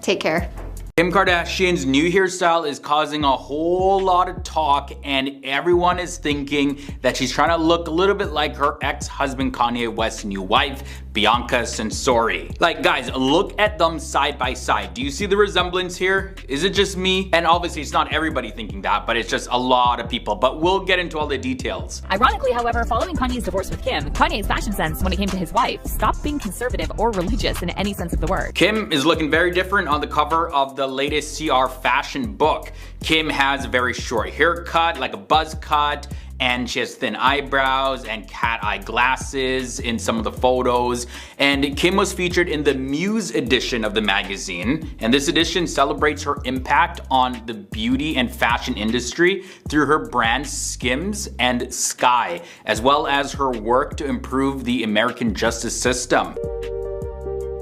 Take care. Kim Kardashian's new hairstyle is causing a whole lot of talk, and everyone is thinking that she's trying to look a little bit like her ex-husband Kanye West's new wife, Bianca Censori. Like, guys, look at them side by side. Do you see the resemblance here? Is it just me? And obviously it's not everybody thinking that, but it's just a lot of people. But we'll get into all the details. Ironically, however, following Kanye's divorce with Kim, Kanye's fashion sense when it came to his wife stopped being conservative or religious in any sense of the word. Kim is looking very different on the cover of the latest CR fashion book. Kim has a very short haircut, like a buzz cut, and she has thin eyebrows and cat eye glasses in some of the photos. And Kim was featured in the Muse edition of the magazine, and this edition celebrates her impact on the beauty and fashion industry through her brands Skims and Sky, as well as her work to improve the American justice system.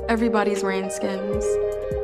Everybody's wearing Skims.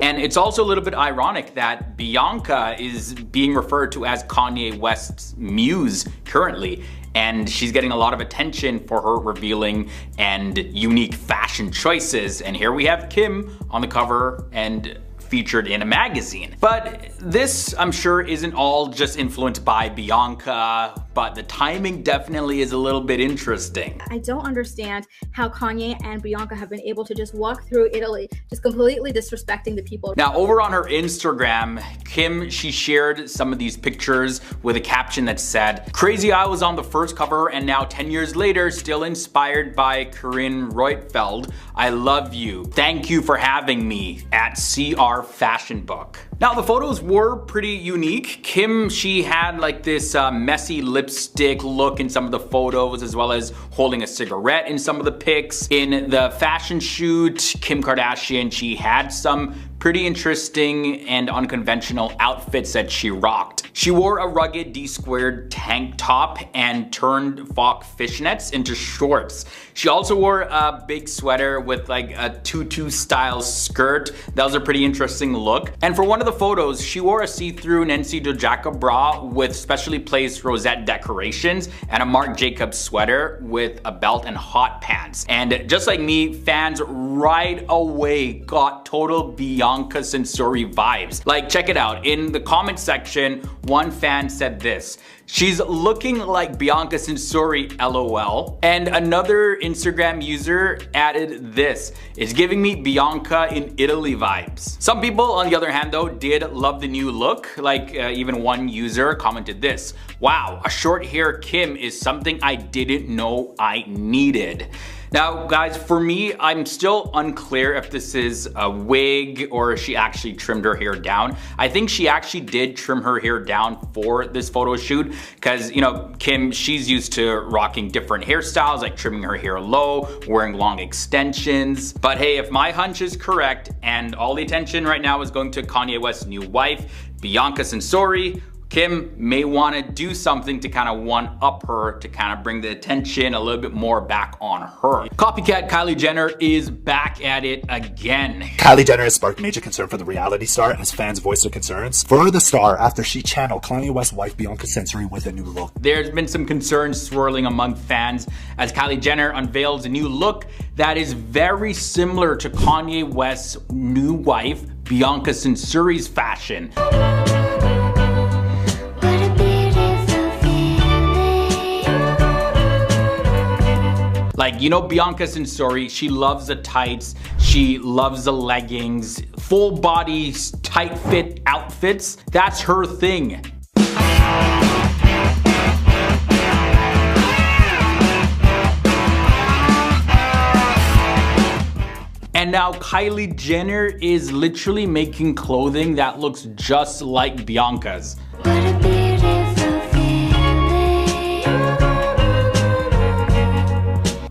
And it's also a little bit ironic that Bianca is being referred to as Kanye West's muse currently, and she's getting a lot of attention for her revealing and unique fashion choices. And here we have Kim on the cover and featured in a magazine. But this, I'm sure, isn't all just influenced by Bianca, but the timing definitely is a little bit interesting. I don't understand how Kanye and Bianca have been able to just walk through Italy, just completely disrespecting the people. Now, over on her Instagram, Kim, she shared some of these pictures with a caption that said, "Crazy I was on the first cover and now 10 years later, still inspired by Corinne Reutfeld. I love you. Thank you for having me at CR Fashion Book." Now, the photos were pretty unique. Kim, she had like this messy lipstick look in some of the photos, as well as holding a cigarette in some of the pics. In the fashion shoot, Kim Kardashian, she had some pretty interesting and unconventional outfits that she rocked. She wore a rugged D-squared tank top and turned Fox fishnets into shorts. She also wore a big sweater with like a tutu style skirt. That was a pretty interesting look. And for one of the photos, she wore a see-through Nancy Dojaka bra with specially placed rosette decorations and a Marc Jacobs sweater with a belt and hot pants. And just like me, fans right away got total Bianca Censori vibes. Like, check it out. In the comment section, one fan said this: "She's looking like Bianca Censori, LOL." And another Instagram user added this: "It's giving me Bianca in Italy vibes." Some people, on the other hand though, did love the new look. Like even one user commented this: "Wow, a short hair Kim is something I didn't know I needed." Now guys, for me, I'm still unclear if this is a wig or she actually trimmed her hair down. I think she actually did trim her hair down for this photo shoot because, you know, Kim, she's used to rocking different hairstyles, like trimming her hair low, wearing long extensions. But hey, if my hunch is correct and all the attention right now is going to Kanye West's new wife, Bianca Censori, Kim may want to do something to kind of one-up her to kind of bring the attention a little bit more back on her. Copycat Kylie Jenner is back at it again. Kylie Jenner has sparked major concern for the reality star as fans voice their concerns for the star after she channeled Kanye West's wife Bianca Censori with a new look. There's been some concerns swirling among fans as Kylie Jenner unveils a new look that is very similar to Kanye West's new wife Bianca Censori's fashion. Like, you know, Bianca Censori, she loves the tights, she loves the leggings, full body, tight fit outfits. That's her thing. And now Kylie Jenner is literally making clothing that looks just like Bianca's.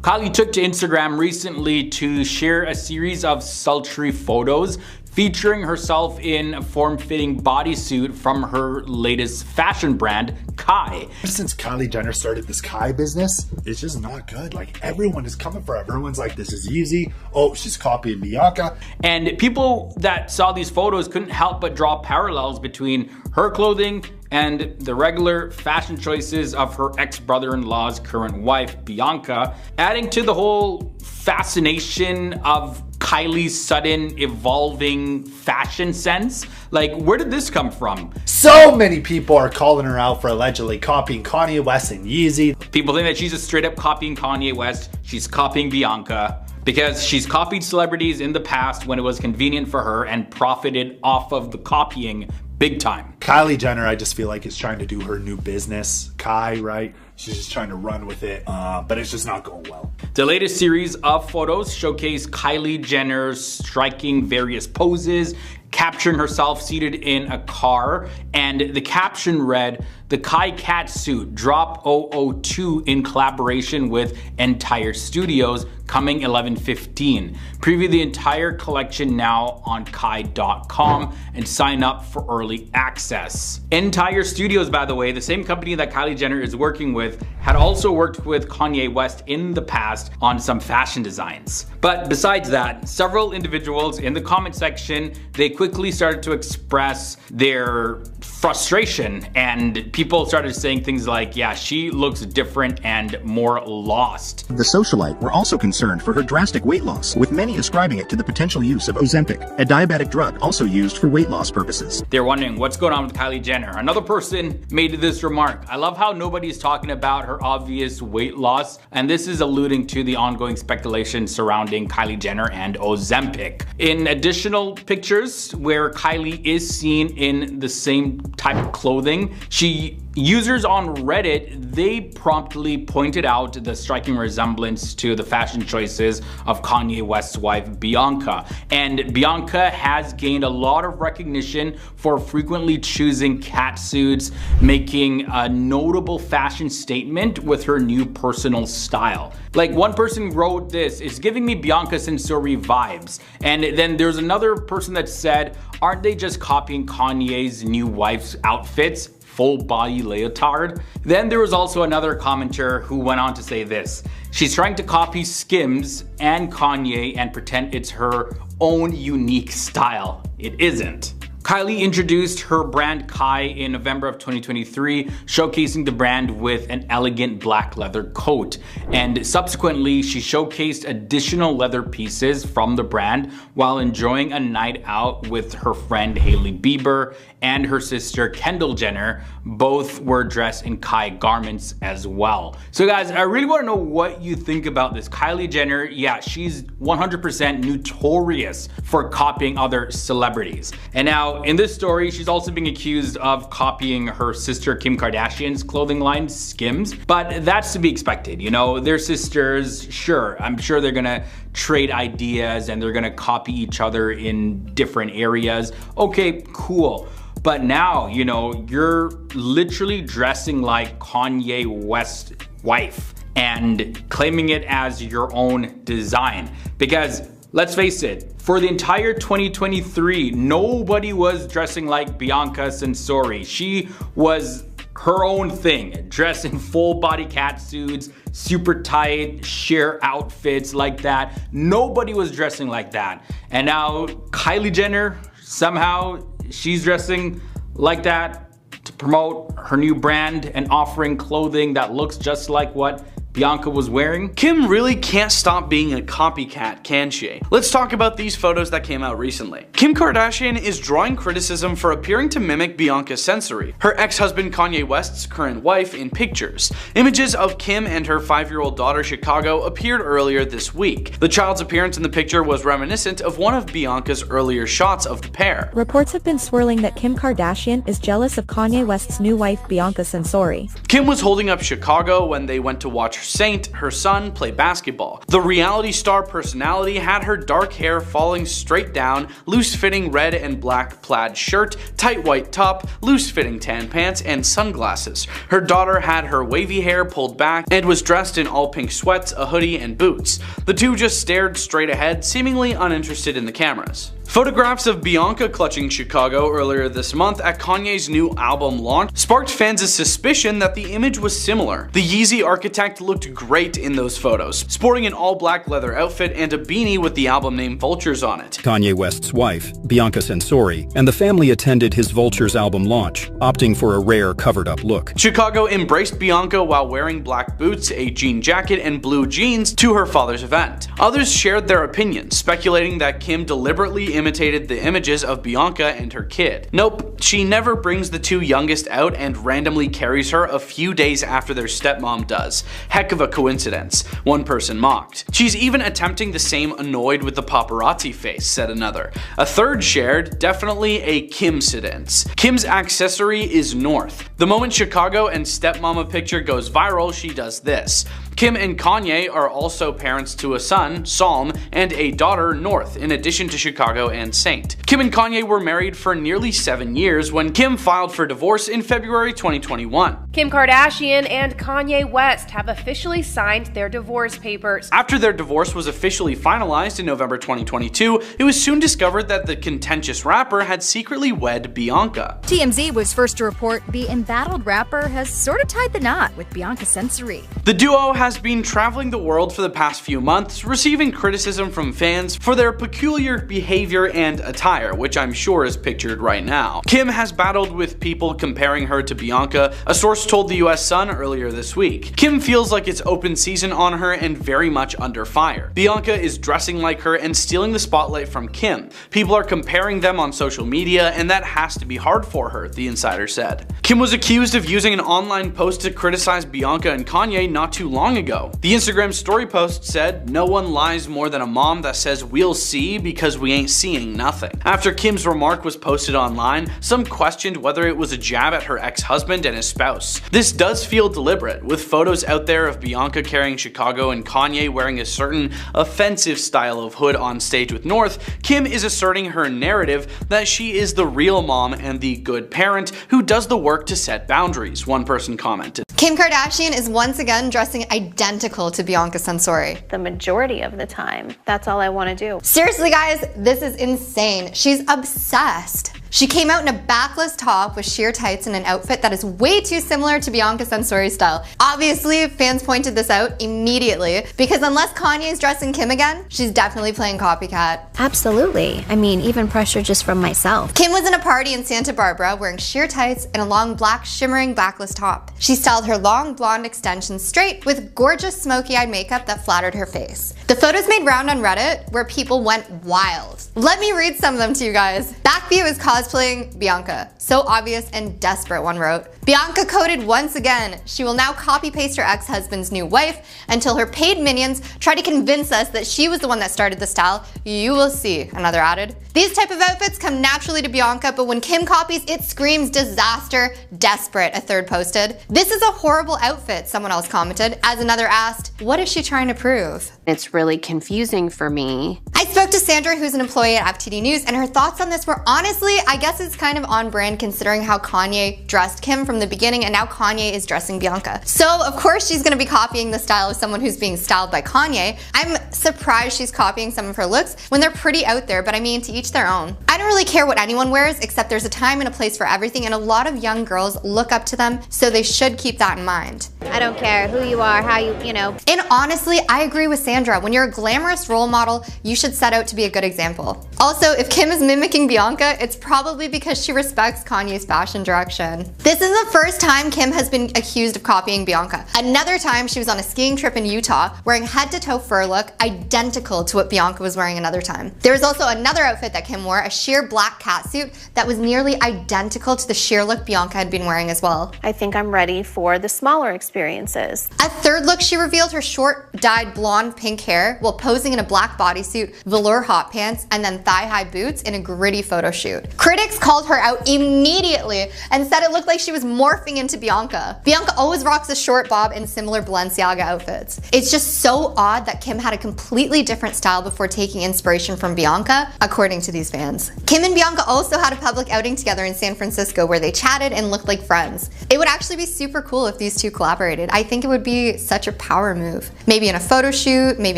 Kylie took to Instagram recently to share a series of sultry photos featuring herself in a form-fitting bodysuit from her latest fashion brand, Kai. Since Kylie Jenner started this Kai business, it's just not good. Like, everyone is coming for her. Everyone's like, this is easy. Oh, she's copying Bianca. And people that saw these photos couldn't help but draw parallels between her clothing and the regular fashion choices of her ex-brother-in-law's current wife, Bianca, adding to the whole fascination of Kylie's sudden evolving fashion sense. Like, where did this come from? So many people are calling her out for allegedly copying Kanye West and Yeezy. People think that she's just straight up copying Kanye West. She's copying Bianca because she's copied celebrities in the past when it was convenient for her and profited off of the copying big time. Kylie Jenner, I just feel like, is trying to do her new business, Kai, right? She's just trying to run with it, but it's just not going well. The latest series of photos showcase Kylie Jenner striking various poses, capturing herself seated in a car, and the caption read, "The Kai Cat Suit Drop 002 in collaboration with Entire Studios, coming 11/15. Preview the entire collection now on kai.com and sign up for early access." Entire Studios, by the way, the same company that Kylie Jenner is working with, had also worked with Kanye West in the past on some fashion designs. But besides that, several individuals in the comment section, they quickly started to express their frustration, and people started saying things like, yeah, she looks different and more lost. The socialite were also concerned for her drastic weight loss, with many ascribing it to the potential use of Ozempic, a diabetic drug also used for weight loss purposes. They're wondering what's going on with Kylie Jenner. Another person made this remark: "I love how nobody's talking about her obvious weight loss," and this is alluding to the ongoing speculation surrounding Kylie Jenner and Ozempic. In additional pictures where Kylie is seen in the same type of clothing, she the users on Reddit, they promptly pointed out the striking resemblance to the fashion choices of Kanye West's wife Bianca. And Bianca has gained a lot of recognition for frequently choosing cat suits, making a notable fashion statement with her new personal style. Like, one person wrote this, "It's giving me Bianca Sensori vibes." And then there's another person that said, "Aren't they just copying Kanye's new wife's outfits? Full body leotard." Then there was also another commenter who went on to say this: "She's trying to copy Skims and Kanye and pretend it's her own unique style. It isn't." Kylie introduced her brand Kai in November of 2023, showcasing the brand with an elegant black leather coat. And subsequently, she showcased additional leather pieces from the brand while enjoying a night out with her friend Hailey Bieber and her sister Kendall Jenner. Both were dressed in Kai garments as well. So guys, I really want to know what you think about this. Kylie Jenner, yeah, she's 100% notorious for copying other celebrities. And now in this story, she's also being accused of copying her sister Kim Kardashian's clothing line, Skims. But that's to be expected, you know, they're sisters, sure. I'm sure they're gonna trade ideas and they're gonna copy each other in different areas. Okay, cool. But now, you know, you're literally dressing like Kanye West's wife and claiming it as your own design. Because let's face it, for the entire 2023, nobody was dressing like Bianca Sensori. She was her own thing, dressed in full body cat suits, super tight, sheer outfits like that. Nobody was dressing like that. And now Kylie Jenner, somehow she's dressing like that to promote her new brand and offering clothing that looks just like what Bianca was wearing. Kim really can't stop being a copycat, can she? Let's talk about these photos that came out recently. Kim Kardashian is drawing criticism for appearing to mimic Bianca Sensori, her ex-husband Kanye West's current wife, in pictures. Images of Kim and her 5-year-old daughter Chicago appeared earlier this week. The child's appearance in the picture was reminiscent of one of Bianca's earlier shots of the pair. Reports have been swirling that Kim Kardashian is jealous of Kanye West's new wife Bianca Sensori. Kim was holding up Chicago when they went to watch Saint, her son, play basketball. The reality star personality had her dark hair falling straight down, loose-fitting red and black plaid shirt, tight white top, loose-fitting tan pants, and sunglasses. Her daughter had her wavy hair pulled back and was dressed in all pink sweats, a hoodie, and boots. The two just stared straight ahead, seemingly uninterested in the cameras. Photographs of Bianca clutching Chicago earlier this month at Kanye's new album launch sparked fans' suspicion that the image was similar. The Yeezy architect looked great in those photos, sporting an all-black leather outfit and a beanie with the album name Vultures on it. Kanye West's wife, Bianca Sensori, and the family attended his Vultures album launch, opting for a rare covered-up look. Chicago embraced Bianca while wearing black boots, a jean jacket, and blue jeans to her father's event. Others shared their opinions, speculating that Kim deliberately imitated the images of Bianca and her kid. Nope, she never brings the two youngest out and randomly carries her a few days after their stepmom does. Heck of a coincidence, one person mocked. She's even attempting the same annoyed with the paparazzi face, said another. A third shared, definitely a Kimcidence. Kim's accessory is North. The moment Chicago and stepmama picture goes viral, she does this. Kim and Kanye are also parents to a son, Psalm, and a daughter, North, in addition to Chicago and Saint. Kim and Kanye were married for nearly 7 years when Kim filed for divorce in February 2021. Kim Kardashian and Kanye West have officially signed their divorce papers. After their divorce was officially finalized in November 2022, it was soon discovered that the contentious rapper had secretly wed Bianca. TMZ was first to report the embattled rapper has sort of tied the knot with Bianca Sensori. The duo has been traveling the world for the past few months, receiving criticism from fans for their peculiar behavior and attire, which I'm sure is pictured right now. Kim has battled with people comparing her to Bianca, a source told the US Sun earlier this week. Kim feels like it's open season on her and very much under fire. Bianca is dressing like her and stealing the spotlight from Kim. People are comparing them on social media, and that has to be hard for her, the insider said. Kim was accused of using an online post to criticize Bianca and Kanye not too long ago. The Instagram story post said, "No one lies more than a mom that says we'll see because we ain't seeing nothing." After Kim's remark was posted online, some questioned whether it was a jab at her ex-husband and his spouse. This does feel deliberate, with photos out there of Bianca carrying Chicago and Kanye wearing a certain offensive style of hood on stage with North. Kim is asserting her narrative that she is the real mom and the good parent who does the work to set boundaries, one person commented. Kim Kardashian is once again dressing identical to Bianca Censori. The majority of the time, that's all I want to do. Seriously guys, this is insane. She's obsessed. She came out in a backless top with sheer tights and an outfit that is way too similar to Bianca Censori's style. Obviously, fans pointed this out immediately because unless Kanye is dressing Kim again, she's definitely playing copycat. Absolutely. I mean, even pressure just from myself. Kim was in a party in Santa Barbara wearing sheer tights and a long black shimmering backless top. She styled her long blonde extensions straight with gorgeous smoky-eyed makeup that flattered her face. The photos made round on Reddit where people went wild. Let me read some of them to you guys. Backview is cosplaying Bianca. So obvious and desperate, one wrote. Bianca coded once again. She will now copy-paste her ex-husband's new wife until her paid minions try to convince us that she was the one that started the style. You will see, another added. These type of outfits come naturally to Bianca, but when Kim copies, it screams disaster, desperate, a third posted. This is a horrible outfit, someone else commented, as another asked, what is she trying to prove? It's really confusing for me. I spoke to Sandra, who's an employee at FTD News, and her thoughts on this were honestly, I guess it's kind of on brand considering how Kanye dressed Kim from the beginning and now Kanye is dressing Bianca. So of course she's gonna be copying the style of someone who's being styled by Kanye. I'm surprised she's copying some of her looks when they're pretty out there, but I mean, to each their own. I don't really care what anyone wears, except there's a time and a place for everything, and a lot of young girls look up to them, so they should keep that in mind. I don't care who you are, how you know. And honestly, I agree with Sandra. When you're a glamorous role model, you should set out to be a good example. Also, if Kim is mimicking Bianca, it's probably because she respects Kanye's fashion direction. This is the first time Kim has been accused of copying Bianca. Another time, she was on a skiing trip in Utah wearing head-to-toe fur look identical to what Bianca was wearing another time. There was also another outfit that Kim wore, a sheer black catsuit that was nearly identical to the sheer look Bianca had been wearing as well. I think I'm ready for the smaller experiences. A third look, she revealed her short, dyed blonde pink hair while posing in a black bodysuit, velour hot pants, and then thigh-high boots in a gritty photo shoot. Critics called her out immediately and said it looked like she was morphing into Bianca. Bianca always rocks a short bob and similar Balenciaga outfits. It's just so odd that Kim had a completely different style before taking inspiration from Bianca, according to these fans. Kim and Bianca also had a public outing together in San Francisco where they chatted and looked like friends. It would actually be super cool if these two collaborated. I think it would be such a power move. Maybe in a photo shoot, maybe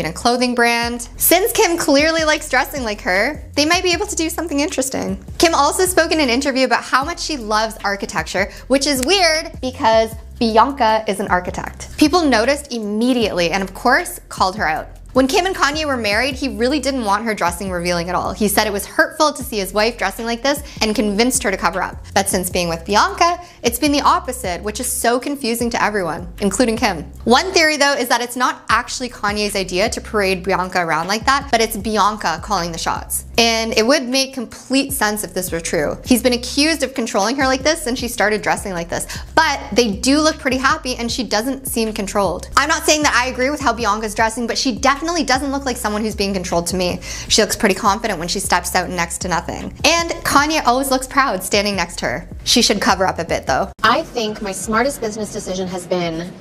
in a clothing brand. Since Kim clearly likes dressing like her, they might be able to do something interesting. Kim also spoke in an interview about how much she loves architecture, which is weird because Bianca is an architect. People noticed immediately and of course called her out. When Kim and Kanye were married, he really didn't want her dressing revealing at all. He said it was hurtful to see his wife dressing like this and convinced her to cover up. But since being with Bianca, it's been the opposite, which is so confusing to everyone, including Kim. One theory though is that it's not actually Kanye's idea to parade Bianca around like that, but it's Bianca calling the shots. And it would make complete sense if this were true. He's been accused of controlling her like this since she started dressing like this, but they do look pretty happy and she doesn't seem controlled. I'm not saying that I agree with how Bianca's dressing, but she definitely doesn't look like someone who's being controlled to me. She looks pretty confident when she steps out next to nothing. And Kanye always looks proud standing next to her. She should cover up a bit though. I think my smartest business decision has been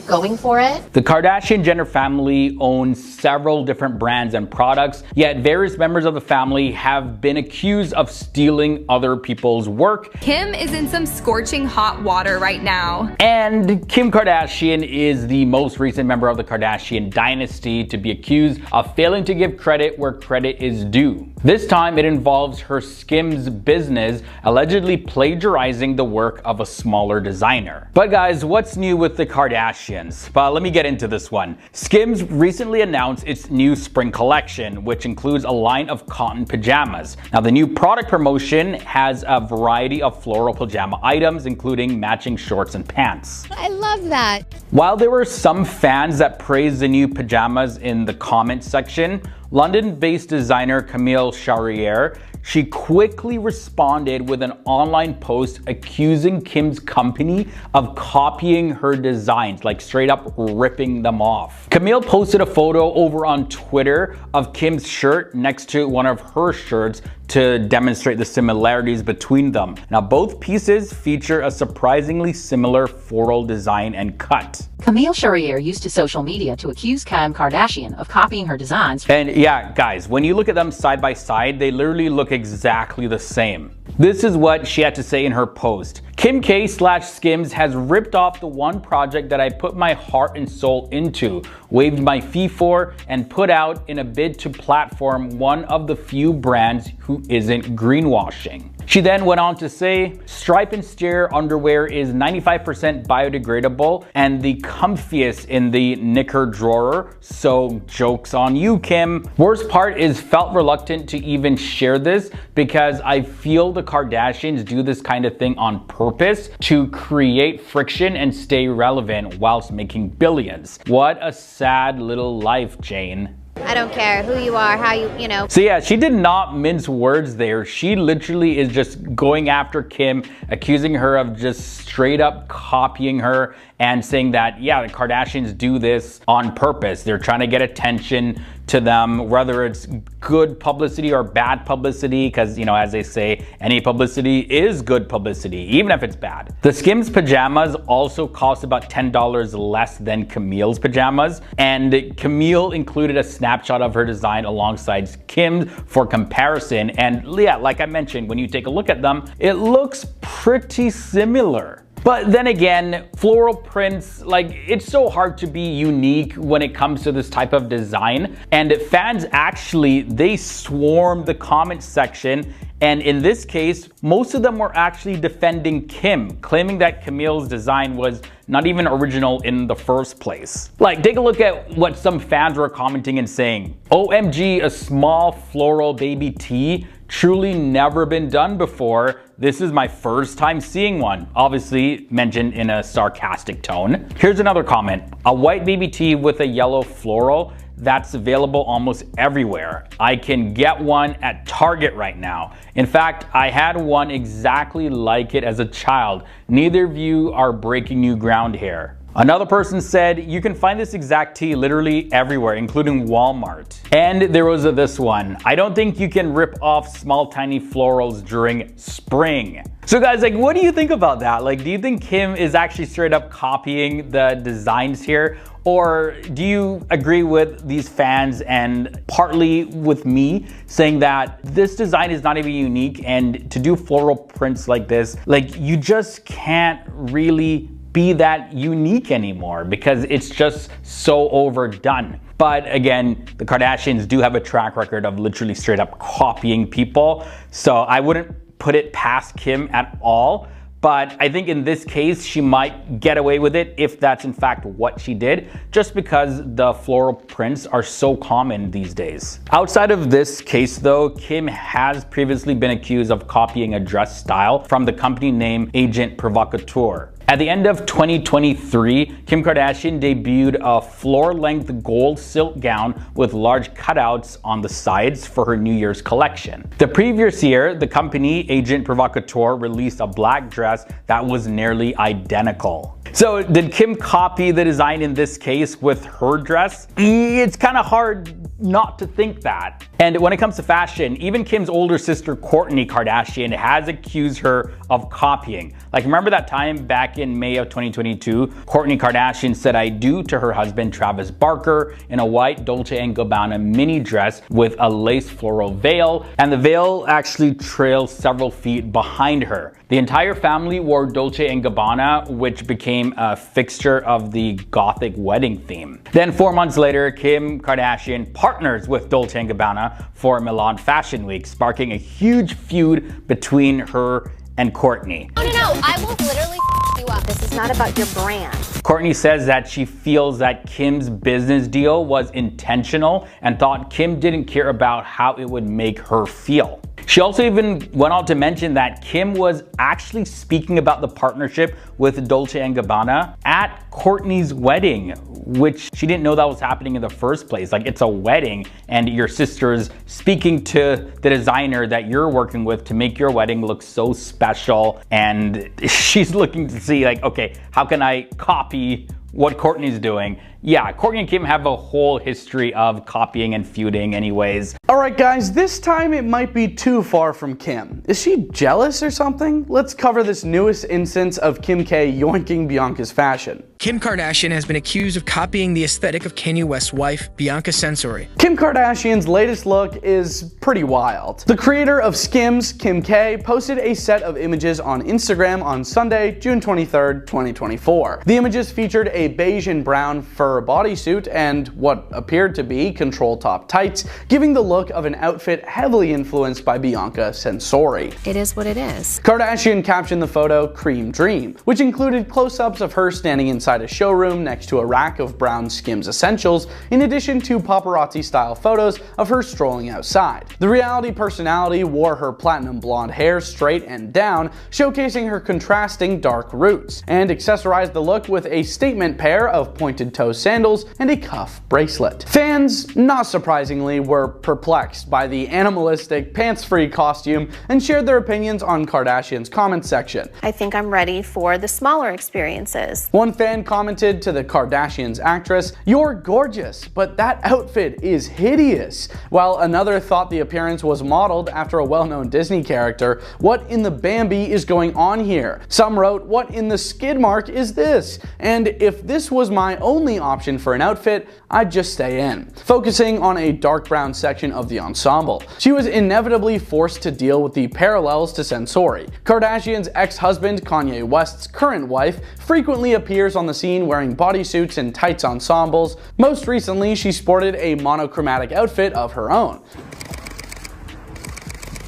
going for it. The Kardashian-Jenner family owns several different brands and products, yet various members of the family have been accused of stealing other people's work. Kim is in some scorching hot water right now. And Kim Kardashian is the most recent member of the Kardashian dynasty to be accused of failing to give credit where credit is due. This time it involves her Skims business allegedly plagiarizing the work of a smaller designer. But guys, what's new with the Kardashians? But let me get into this one. Skims recently announced its new spring collection, which includes a line of cotton pajamas. Now, the new product promotion has a variety of floral pajama items, including matching shorts and pants. I love that. While there were some fans that praised the new pajamas in the comment section, London-based designer Camille Charrier she quickly responded with an online post accusing Kim's company of copying her designs, like straight up ripping them off. Camille posted a photo over on Twitter of Kim's shirt next to one of her shirts to demonstrate the similarities between them. Now, both pieces feature a surprisingly similar floral design and cut. Camille Charrier used to social media to accuse Kim Kardashian of copying her designs. And yeah, guys, when you look at them side by side, they literally look exactly the same. This is what she had to say in her post. Kim K/Skims has ripped off the one project that I put my heart and soul into, waived my fee for, and put out in a bid to platform one of the few brands who isn't greenwashing. She then went on to say, Stripe and Steer underwear is 95% biodegradable and the comfiest in the knicker drawer, so joke's on you, Kim. Worst part is felt reluctant to even share this because I feel the Kardashians do this kind of thing on purpose to create friction and stay relevant whilst making billions. What a sad little life, Jane. I don't care who you are, how you know. So yeah, she did not mince words there. She literally is just going after Kim, accusing her of just straight up copying her and saying that, yeah, the Kardashians do this on purpose. They're trying to get attention to them, whether it's good publicity or bad publicity, because, you know, as they say, any publicity is good publicity, even if it's bad. The Skims pajamas also cost about $10 less than Camille's pajamas, and Camille included a snapshot of her design alongside Kim's for comparison, and yeah, like I mentioned, when you take a look at them, it looks pretty similar. But then again, floral prints, like, it's so hard to be unique when it comes to this type of design. And fans actually, they swarmed the comment section. And in this case, most of them were actually defending Kim, claiming that Camille's design was not even original in the first place. Like, take a look at what some fans were commenting and saying. OMG, a small floral baby tee. Truly never been done before. This is my first time seeing one. Obviously mentioned in a sarcastic tone. Here's another comment. A white baby tee with a yellow floral that's available almost everywhere. I can get one at Target right now. In fact, I had one exactly like it as a child. Neither of you are breaking new ground here. Another person said, you can find this exact tee literally everywhere, including Walmart. And there was this one. I don't think you can rip off small tiny florals during spring. So guys, like, what do you think about that? Like, do you think Kim is actually straight up copying the designs here? Or do you agree with these fans and partly with me saying that this design is not even unique, and to do floral prints like this, like, you just can't really be that unique anymore because it's just so overdone. But again, the Kardashians do have a track record of literally straight up copying people. So I wouldn't put it past Kim at all. But I think in this case, she might get away with it if that's in fact what she did, just because the floral prints are so common these days. Outside of this case though, Kim has previously been accused of copying a dress style from the company name Agent Provocateur. At the end of 2023, Kim Kardashian debuted a floor-length gold silk gown with large cutouts on the sides for her New Year's collection. The previous year, the company Agent Provocateur released a black dress that was nearly identical. So did Kim copy the design in this case with her dress? It's kind of hard not to think that. And when it comes to fashion, even Kim's older sister Kourtney Kardashian has accused her of copying. Like, remember that time back in May of 2022, Kourtney Kardashian said I do to her husband Travis Barker in a white Dolce & Gabbana mini dress with a lace floral veil, and the veil actually trails several feet behind her. The entire family wore Dolce & Gabbana, which became a fixture of the gothic wedding theme. Then 4 months later, Kim Kardashian partners with Dolce & Gabbana for Milan Fashion Week, sparking a huge feud between her and Kourtney. No, I will literally you up. This is not about your brand. Kourtney says that she feels that Kim's business deal was intentional and thought Kim didn't care about how it would make her feel. She also even went on to mention that Kim was actually speaking about the partnership with Dolce & Gabbana at Kourtney's wedding, which she didn't know that was happening in the first place. Like, it's a wedding and your sister's speaking to the designer that you're working with to make your wedding look so special, and she's looking to see like, okay, how can I copy what Kourtney's doing? Yeah, Kourtney and Kim have a whole history of copying and feuding anyways. Alright guys, this time it might be too far from Kim. Is she jealous or something? Let's cover this newest instance of Kim K yoinking Bianca's fashion. Kim Kardashian has been accused of copying the aesthetic of Kanye West's wife, Bianca Censori. Kim Kardashian's latest look is pretty wild. The creator of Skims, Kim K, posted a set of images on Instagram on Sunday, June 23rd, 2024. The images featured a beige and brown fur bodysuit and what appeared to be control top tights, giving the look of an outfit heavily influenced by Bianca Censori. It is what it is. Kardashian captioned the photo "Cream Dream," which included close-ups of her standing inside a showroom next to a rack of brown Skims essentials, in addition to paparazzi-style photos of her strolling outside. The reality personality wore her platinum blonde hair straight and down, showcasing her contrasting dark roots, and accessorized the look with a statement pair of pointed-toe sandals and a cuff bracelet. Fans, not surprisingly, were perplexed by the animalistic, pants-free costume and shared their opinions on Kardashian's comment section. I think I'm ready for the smaller experiences. One fan commented to the Kardashians actress, "You're gorgeous, but that outfit is hideous," while another thought the appearance was modeled after a well-known Disney character. "What in the Bambi is going on here?" Some wrote, "What in the skid mark is this?" And if this was my only option for an outfit, I'd just stay in. Focusing on a dark brown section of the ensemble, she was inevitably forced to deal with the parallels to Censori. Kardashian's ex-husband, Kanye West's current wife, frequently appears on the scene wearing bodysuits and tights ensembles. Most recently, she sported a monochromatic outfit of her own.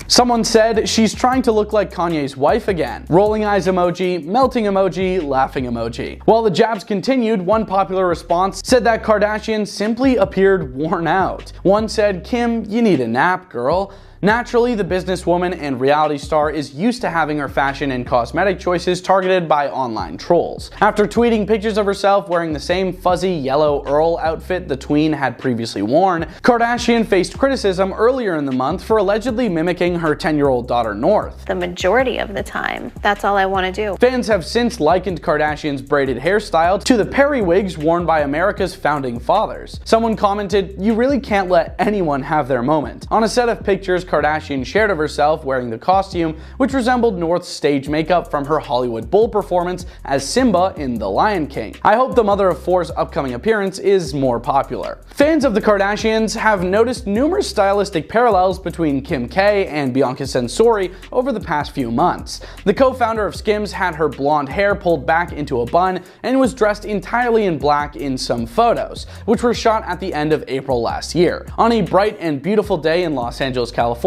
Someone said she's trying to look like Kanye's wife again. Rolling eyes emoji, melting emoji, laughing emoji. While the jabs continued, one popular response said that Kardashian simply appeared worn out. One said, "Kim, you need a nap, girl." Naturally, the businesswoman and reality star is used to having her fashion and cosmetic choices targeted by online trolls. After tweeting pictures of herself wearing the same fuzzy yellow Earl outfit the tween had previously worn, Kardashian faced criticism earlier in the month for allegedly mimicking her 10-year-old daughter North. The majority of the time, that's all I want to do. Fans have since likened Kardashian's braided hairstyle to the periwigs worn by America's founding fathers. Someone commented, "You really can't let anyone have their moment," on a set of pictures Kardashian shared of herself wearing the costume, which resembled North's stage makeup from her Hollywood Bowl performance as Simba in The Lion King. I hope the mother of four's upcoming appearance is more popular. Fans of the Kardashians have noticed numerous stylistic parallels between Kim K and Bianca Censori over the past few months. The co-founder of Skims had her blonde hair pulled back into a bun and was dressed entirely in black in some photos, which were shot at the end of April last year. On a bright and beautiful day in Los Angeles, California,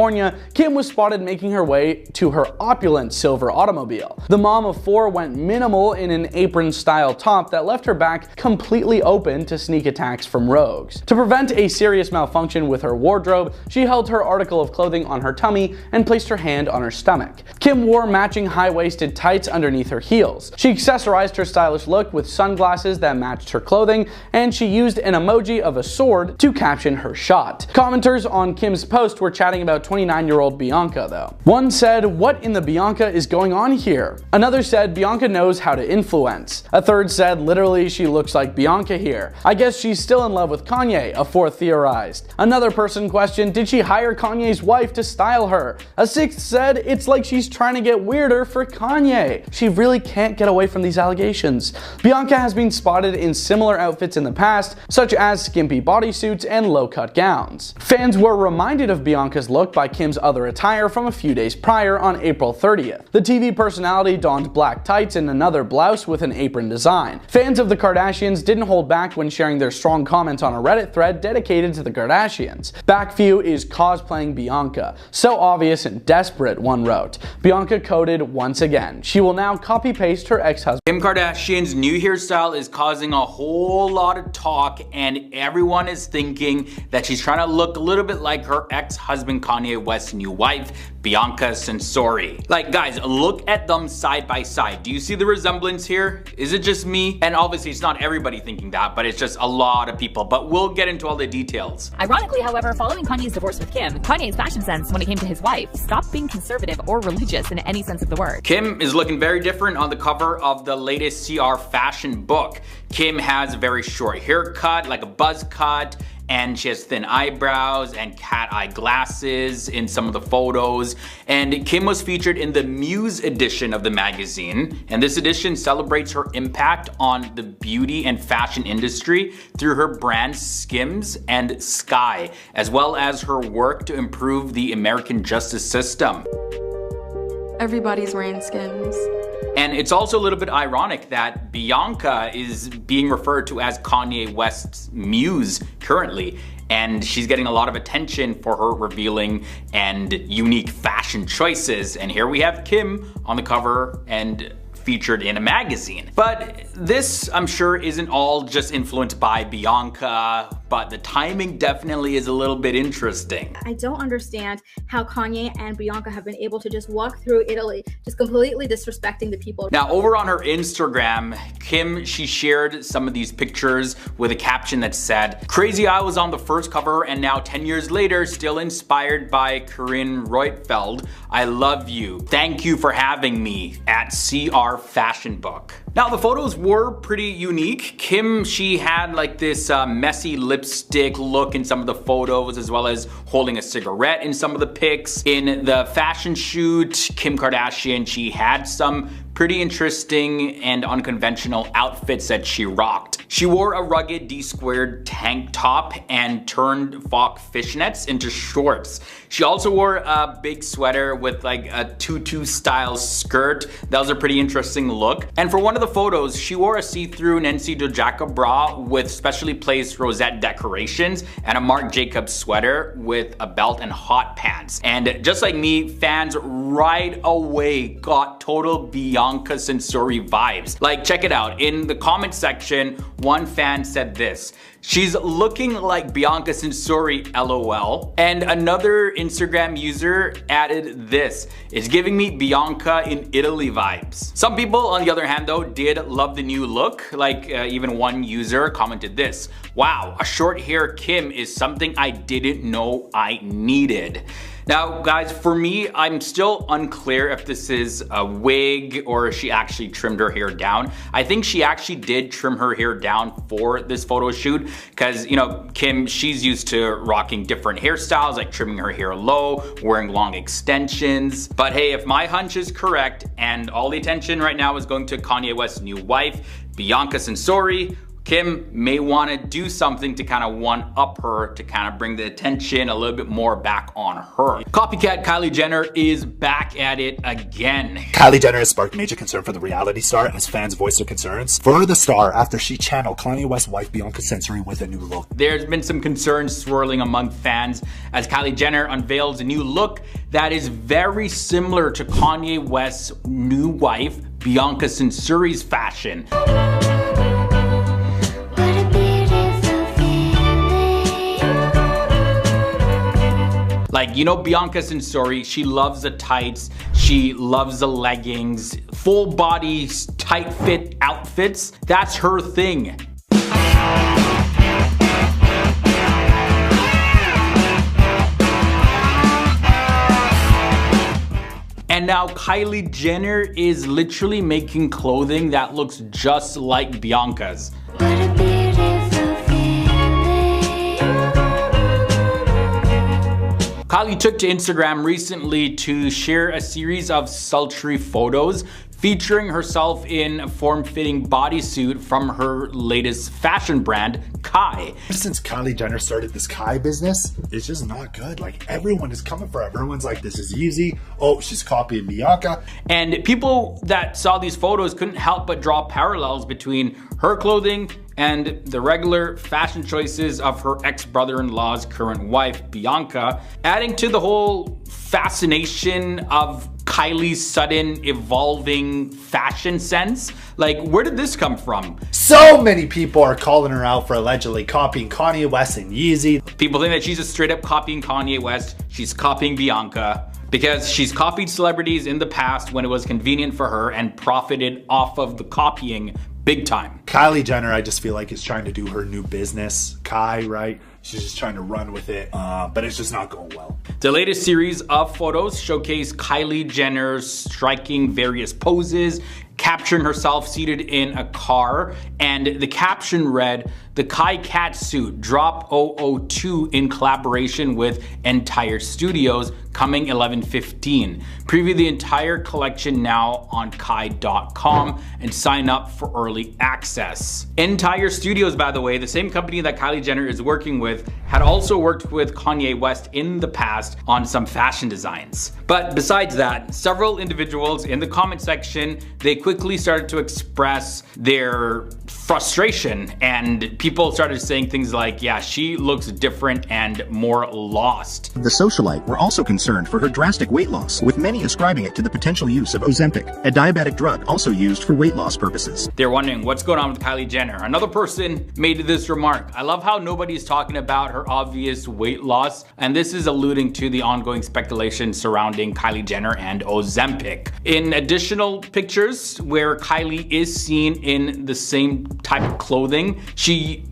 Kim was spotted making her way to her opulent silver automobile. The mom of four went minimal in an apron-style top that left her back completely open to sneak attacks from rogues. To prevent a serious malfunction with her wardrobe, she held her article of clothing on her tummy and placed her hand on her stomach. Kim wore matching high-waisted tights underneath her heels. She accessorized her stylish look with sunglasses that matched her clothing, and she used an emoji of a sword to caption her shot. Commenters on Kim's post were chatting about 29-year-old Bianca, though. One said, "What in the Bianca is going on here?" Another said, "Bianca knows how to influence." A third said, "Literally, she looks like Bianca here. I guess she's still in love with Kanye," a fourth theorized. Another person questioned, "Did she hire Kanye's wife to style her?" A sixth said, "It's like she's trying to get weirder for Kanye. She really can't get away from these allegations." Bianca has been spotted in similar outfits in the past, such as skimpy bodysuits and low-cut gowns. Fans were reminded of Bianca's look by Kim's other attire from a few days prior on April 30th. The TV personality donned black tights and another blouse with an apron design. Fans of the Kardashians didn't hold back when sharing their strong comments on a Reddit thread dedicated to the Kardashians. "Backview is cosplaying Bianca. So obvious and desperate, one wrote. Bianca coded once again. She will now copy-paste her ex-husband. Kim Kardashian's new hairstyle is causing a whole lot of talk, and everyone is thinking that she's trying to look a little bit like her ex-husband Kanye West's new wife, Bianca Censori. Like, guys, look at them side by side. Do you see the resemblance here? Is it just me? And obviously it's not everybody thinking that, but it's just a lot of people. But we'll get into all the details. Ironically, however, following Kanye's divorce with Kim, Kanye's fashion sense when it came to his wife stopped being conservative or religious in any sense of the word. Kim is looking very different on the cover of the latest CR fashion book. Kim has a very short haircut, like a buzz cut, and she has thin eyebrows and cat eye glasses in some of the photos. And Kim was featured in the Muse edition of the magazine, and this edition celebrates her impact on the beauty and fashion industry through her brands Skims and Sky, as well as her work to improve the American justice system. Everybody's wearing Skims. And it's also a little bit ironic that Bianca is being referred to as Kanye West's muse currently, and she's getting a lot of attention for her revealing and unique fashion choices. And here we have Kim on the cover and featured in a magazine. But this, I'm sure, isn't all just influenced by Bianca, but the timing definitely is a little bit interesting. I don't understand how Kanye and Bianca have been able to just walk through Italy, just completely disrespecting the people. Now, over on her Instagram, Kim, she shared some of these pictures with a caption that said, "Crazy I was on the first cover and now 10 years later, still inspired by Corinne Reutfeld. I love you. Thank you for having me at CR Fashion Book." Now, the photos were pretty unique. Kim, she had like this messy lipstick look in some of the photos, as well as holding a cigarette in some of the pics. In the fashion shoot, Kim Kardashian, she had some pretty interesting and unconventional outfits that she rocked. She wore a rugged D-squared tank top and turned Fock fishnets into shorts. She also wore a big sweater with like a tutu style skirt. That was a pretty interesting look. And for one of the photos, she wore a see-through Nancy Dojaka bra with specially placed rosette decorations and a Marc Jacobs sweater with a belt and hot pants. And just like me, fans right away got total Bianca Censori vibes. Like, check it out. In the comment section, one fan said this: "She's looking like Bianca Censori, LOL." And another Instagram user added this: "It's giving me Bianca in Italy vibes." Some people, on the other hand though, did love the new look. Like even one user commented this: "Wow, a short hair Kim is something I didn't know I needed." Now guys, for me, I'm still unclear if this is a wig or if she actually trimmed her hair down. I think she actually did trim her hair down for this photo shoot, because you know, Kim, she's used to rocking different hairstyles, like trimming her hair low, wearing long extensions. But hey, if my hunch is correct and all the attention right now is going to Kanye West's new wife, Bianca Censori, Kim may want to do something to kind of one-up her, to kind of bring the attention a little bit more back on her. Copycat Kylie Jenner is back at it again. Kylie Jenner has sparked major concern for the reality star as fans voice their concerns for the star after she channeled Kanye West's wife Bianca Censori with a new look. There's been some concerns swirling among fans as Kylie Jenner unveils a new look that is very similar to Kanye West's new wife Bianca Censori's fashion. Like, you know, Bianca Censori, she loves the tights, she loves the leggings, full body, tight fit outfits. That's her thing. And now Kylie Jenner is literally making clothing that looks just like Bianca's. Kylie took to Instagram recently to share a series of sultry photos featuring herself in a form-fitting bodysuit from her latest fashion brand, Kai. Since Kylie Jenner started this Kai business, it's just not good. Like, everyone is coming for her. Everyone's like, this is easy. Oh, she's copying Bianca. And people that saw these photos couldn't help but draw parallels between her clothing and the regular fashion choices of her ex-brother-in-law's current wife, Bianca, adding to the whole fascination of Kylie's sudden evolving fashion sense? Like, where did this come from? So many people are calling her out for allegedly copying Kanye West and Yeezy. People think that she's just straight up copying Kanye West. She's copying Bianca because she's copied celebrities in the past when it was convenient for her and profited off of the copying big time. Kylie Jenner, I just feel like, is trying to do her new business. Kai, right? She's just trying to run with it, but it's just not going well. The latest series of photos showcase Kylie Jenner striking various poses, capturing herself seated in a car, and the caption read, "The Kai Cat Suit Drop 002 in collaboration with Entire Studios, coming 11/15. Preview the entire collection now on kai.com and sign up for early access." Entire Studios, by the way, the same company that Kylie Jenner is working with, had also worked with Kanye West in the past on some fashion designs. But besides that, several individuals in the comment section, they quickly started to express their frustration, and people started saying things like, yeah, she looks different and more lost. The socialite were also concerned for her drastic weight loss, with many ascribing it to the potential use of Ozempic, a diabetic drug also used for weight loss purposes. They're wondering what's going on with Kylie Jenner. Another person made this remark: "I love how nobody's talking about her obvious weight loss," and this is alluding to the ongoing speculation surrounding Kylie Jenner and Ozempic. In additional pictures where Kylie is seen in the same type of clothing,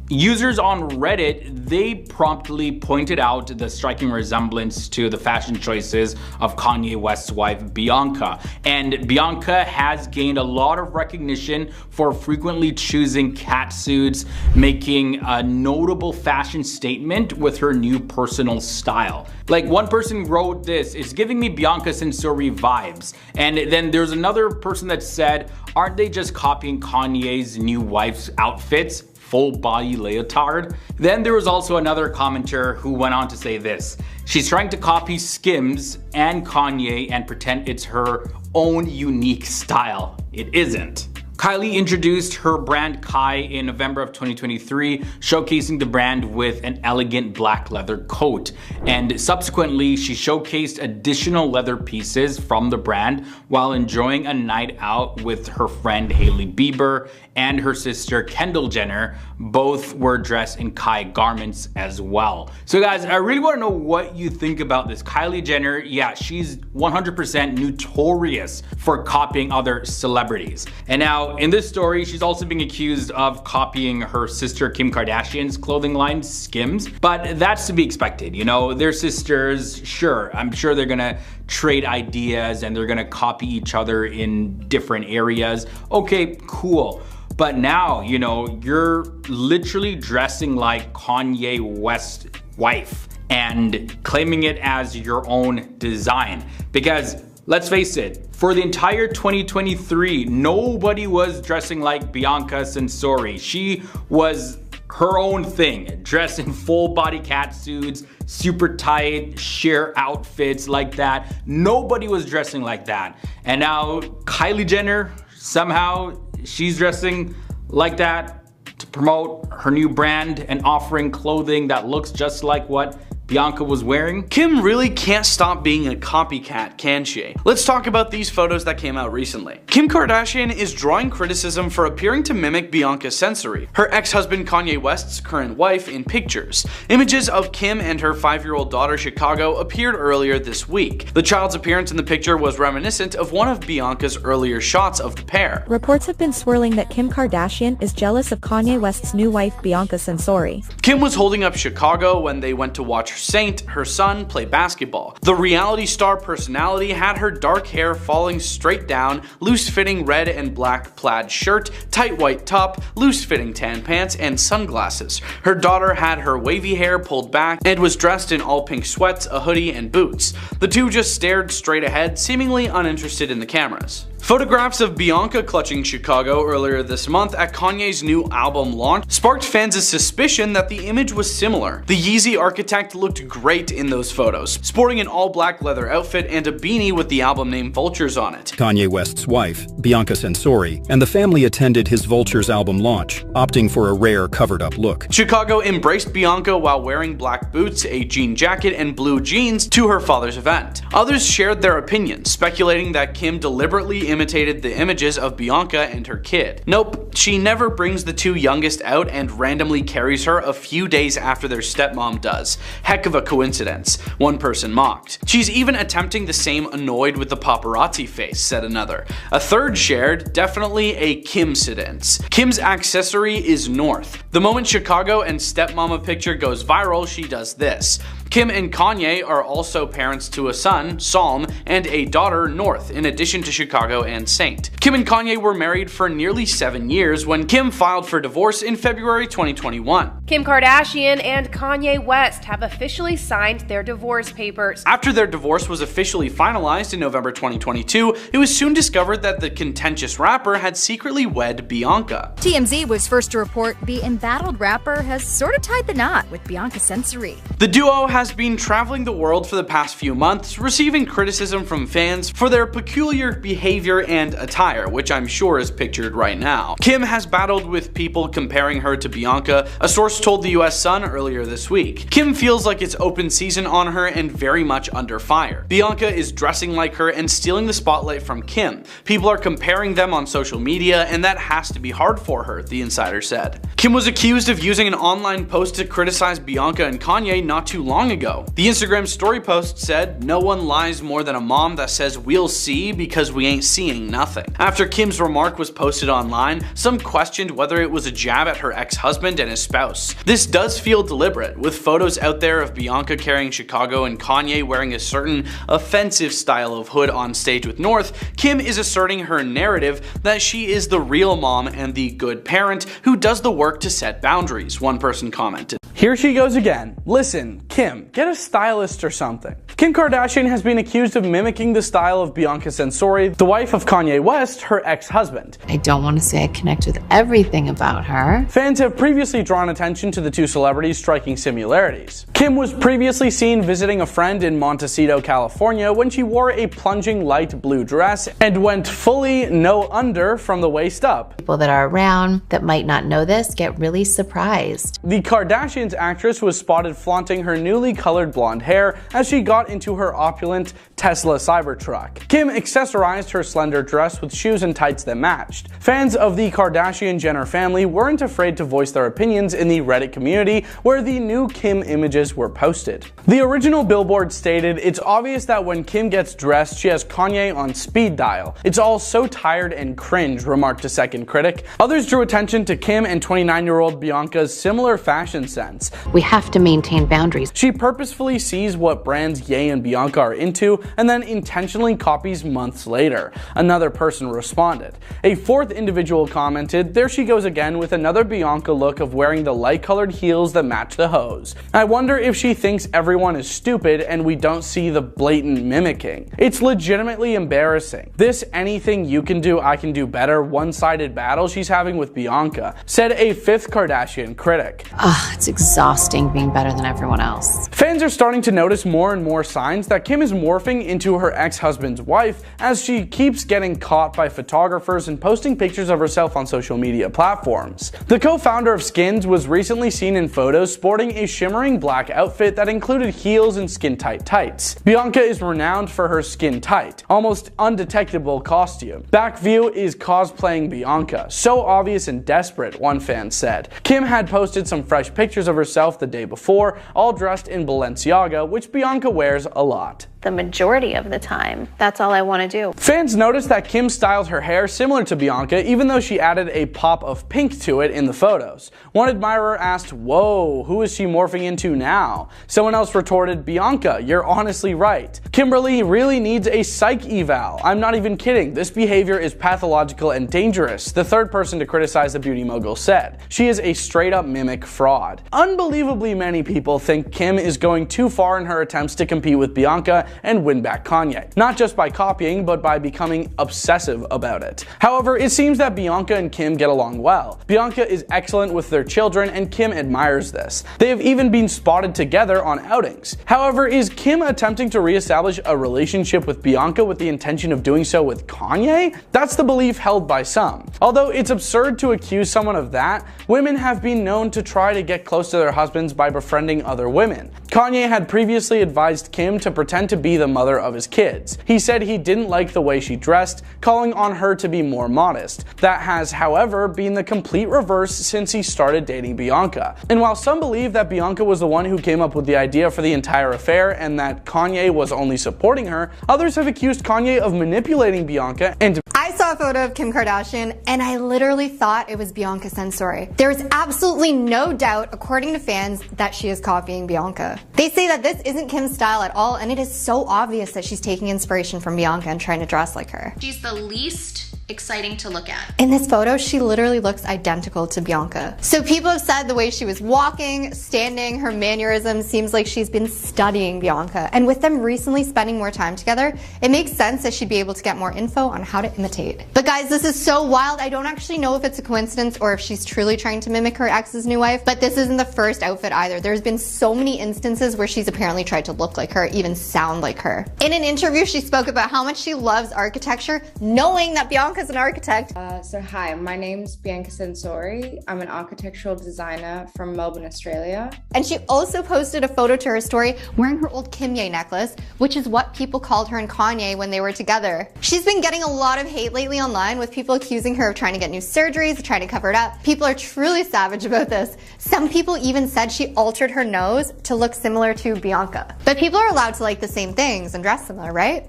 users on Reddit, they promptly pointed out the striking resemblance to the fashion choices of Kanye West's wife Bianca. And Bianca has gained a lot of recognition for frequently choosing cat suits, making a notable fashion statement with her new personal style. Like, one person wrote this, "It's giving me Bianca Censori vibes." And then there's another person that said, "Aren't they just copying Kanye's new wife's outfits? Full body leotard." Then there was also another commenter who went on to say this: "She's trying to copy Skims and Kanye and pretend it's her own unique style. It isn't." Kylie introduced her brand Kai in November of 2023, showcasing the brand with an elegant black leather coat. And subsequently, she showcased additional leather pieces from the brand while enjoying a night out with her friend Hailey Bieber and her sister Kendall Jenner. Both were dressed in Kai garments as well. So guys, I really want to know what you think about this. Kylie Jenner, yeah, she's 100% notorious for copying other celebrities. And now in this story, she's also being accused of copying her sister Kim Kardashian's clothing line, Skims. But that's to be expected, you know, they're sisters. Sure, I'm sure they're gonna trade ideas and they're gonna copy each other in different areas. Okay, cool. But now, you know, you're literally dressing like Kanye West's wife and claiming it as your own design. Because let's face it, for the entire 2023, nobody was dressing like Bianca Censori. She was her own thing, dressed in full body cat suits, super tight, sheer outfits like that. Nobody was dressing like that. And now Kylie Jenner, somehow she's dressing like that to promote her new brand and offering clothing that looks just like what Bianca was wearing. Kim really can't stop being a copycat, can she? Let's talk about these photos that came out recently. Kim Kardashian is drawing criticism for appearing to mimic Bianca Censori, her ex-husband Kanye West's current wife, in pictures. Images of Kim and her 5-year-old daughter Chicago appeared earlier this week. The child's appearance in the picture was reminiscent of one of Bianca's earlier shots of the pair. Reports have been swirling that Kim Kardashian is jealous of Kanye West's new wife Bianca Censori. Kim was holding up Chicago when they went to watch Saint, her son, play basketball. The reality star personality had her dark hair falling straight down, loose-fitting red and black plaid shirt, tight white top, loose-fitting tan pants, and sunglasses. Her daughter had her wavy hair pulled back and was dressed in all pink sweats, a hoodie, and boots. The two just stared straight ahead, seemingly uninterested in the cameras. Photographs of Bianca clutching Chicago earlier this month at Kanye's new album launch sparked fans' suspicion that the image was similar. The Yeezy architect looked great in those photos, sporting an all-black leather outfit and a beanie with the album name Vultures on it. Kanye West's wife, Bianca Censori, and the family attended his Vultures album launch, opting for a rare covered-up look. Chicago embraced Bianca while wearing black boots, a jean jacket, and blue jeans to her father's event. Others shared their opinions, speculating that Kim deliberately imitated the images of Bianca and her kid. Nope, she never brings the two youngest out and randomly carries her a few days after their stepmom does. Heck of a coincidence, one person mocked. She's even attempting the same annoyed with the paparazzi face, said another. A third shared, definitely a Kimcidence. Kim's accessory is North. The moment Chicago and stepmama picture goes viral, she does this. Kim and Kanye are also parents to a son, Psalm, and a daughter, North, in addition to Chicago and Saint. Kim and Kanye were married for nearly 7 years when Kim filed for divorce in February 2021. Kim Kardashian and Kanye West have officially signed their divorce papers. After their divorce was officially finalized in November 2022, it was soon discovered that the contentious rapper had secretly wed Bianca. TMZ was first to report the embattled rapper has sort of tied the knot with Bianca Censori. The duo has been traveling the world for the past few months, receiving criticism from fans for their peculiar behavior and attire, which I'm sure is pictured right now. Kim has battled with people comparing her to Bianca, a source told the US Sun earlier this week. Kim feels like it's open season on her and very much under fire. Bianca is dressing like her and stealing the spotlight from Kim. People are comparing them on social media, and that has to be hard for her, the insider said. Kim was accused of using an online post to criticize Bianca and Kanye not too long ago. The Instagram story post said, "No one lies more than a mom that says we'll see because we ain't seeing nothing." After Kim's remark was posted online, some questioned whether it was a jab at her ex-husband and his spouse. This does feel deliberate, with photos out there of Bianca carrying Chicago and Kanye wearing a certain offensive style of hood on stage with North. Kim is asserting her narrative that she is the real mom and the good parent who does the work to set boundaries, one person commented. Here she goes again. Listen, Kim, get a stylist or something. Kim Kardashian has been accused of mimicking the style of Bianca Censori, the wife of Kanye West, her ex-husband. I don't want to say I connect with everything about her. Fans have previously drawn attention to the two celebrities' striking similarities. Kim was previously seen visiting a friend in Montecito, California when she wore a plunging light blue dress and went fully no under from the waist up. People that are around that might not know this get really surprised. The Kardashians actress was spotted flaunting her newly colored blonde hair as she got into her opulent Tesla Cybertruck. Kim accessorized her slender dress with shoes and tights that matched. Fans of the Kardashian-Jenner family weren't afraid to voice their opinions in the Reddit community where the new Kim images were posted. The original billboard stated, "It's obvious that when Kim gets dressed, she has Kanye on speed dial. It's all so tired and cringe," remarked a second critic. Others drew attention to Kim and 29-year-old Bianca's similar fashion sense. We have to maintain boundaries. She purposefully sees what brands Ye and Bianca are into and then intentionally copies months later. Another person responded. A fourth individual commented, "There she goes again with another Bianca look of wearing the light-colored heels that match the hose. I wonder if she thinks everyone is stupid and we don't see the blatant mimicking. It's legitimately embarrassing. This anything you can do, I can do better one-sided battle she's having with Bianca," said a fifth Kardashian critic. It's exhausting being better than everyone else. Fans are starting to notice more and more signs that Kim is morphing into her ex-husband's wife as she keeps getting caught by photographers and posting pictures of herself on social media platforms. The co-founder of Skins was recently seen in photos sporting a shimmering black outfit that included heels and skin-tight tights. Bianca is renowned for her skin-tight, almost undetectable costume. Back view is cosplaying Bianca, so obvious and desperate, one fan said. Kim had posted some fresh pictures of herself the day before, all dressed in Balenciaga, which Bianca wears a lot. The majority of the time, that's all I want to do. Fans noticed that Kim styled her hair similar to Bianca, even though she added a pop of pink to it in the photos. One admirer asked, "Whoa, who is she morphing into now?" Someone else retorted, "Bianca, you're honestly right. Kimberly really needs a psych eval. I'm not even kidding. This behavior is pathological and dangerous," the third person to criticize the beauty mogul said. "She is a straight-up mimic fraud." Unbelievably many people think Kim is going too far in her attempts to compete with Bianca, and win back Kanye. Not just by copying, but by becoming obsessive about it. However, it seems that Bianca and Kim get along well. Bianca is excellent with their children, and Kim admires this. They have even been spotted together on outings. However, is Kim attempting to reestablish a relationship with Bianca with the intention of doing so with Kanye? That's the belief held by some. Although it's absurd to accuse someone of that, women have been known to try to get close to their husbands by befriending other women. Kanye had previously advised Kim to pretend to be the mother of his kids. He said he didn't like the way she dressed, calling on her to be more modest. That has, however, been the complete reverse since he started dating Bianca. And while some believe that Bianca was the one who came up with the idea for the entire affair and that Kanye was only supporting her, others have accused Kanye of manipulating Bianca and I saw a photo of Kim Kardashian and I literally thought it was Bianca Censori. There is absolutely no doubt, according to fans, that she is copying Bianca. They say that this isn't Kim's style at all, and it is so obvious that she's taking inspiration from Bianca and trying to dress like her. She's the least exciting to look at. In this photo, she literally looks identical to Bianca. So people have said the way she was walking, standing, her mannerisms seems like she's been studying Bianca. And with them recently spending more time together, it makes sense that she'd be able to get more info on how to imitate. But guys, this is so wild. I don't actually know if it's a coincidence or if she's truly trying to mimic her ex's new wife, but this isn't the first outfit either. There's been so many instances where she's apparently tried to look like her, even sound like her. In an interview, she spoke about how much she loves architecture, knowing that Bianca's an architect. So hi, my name's Bianca Censori. I'm an architectural designer from Melbourne, Australia. And she also posted a photo to her story wearing her old Kimye necklace, which is what people called her and Kanye when they were together. She's been getting a lot of hate lately online with people accusing her of trying to get new surgeries, trying to cover it up. People are truly savage about this. Some people even said she altered her nose to look similar to Bianca. But people are allowed to like the same things and dress similar, right?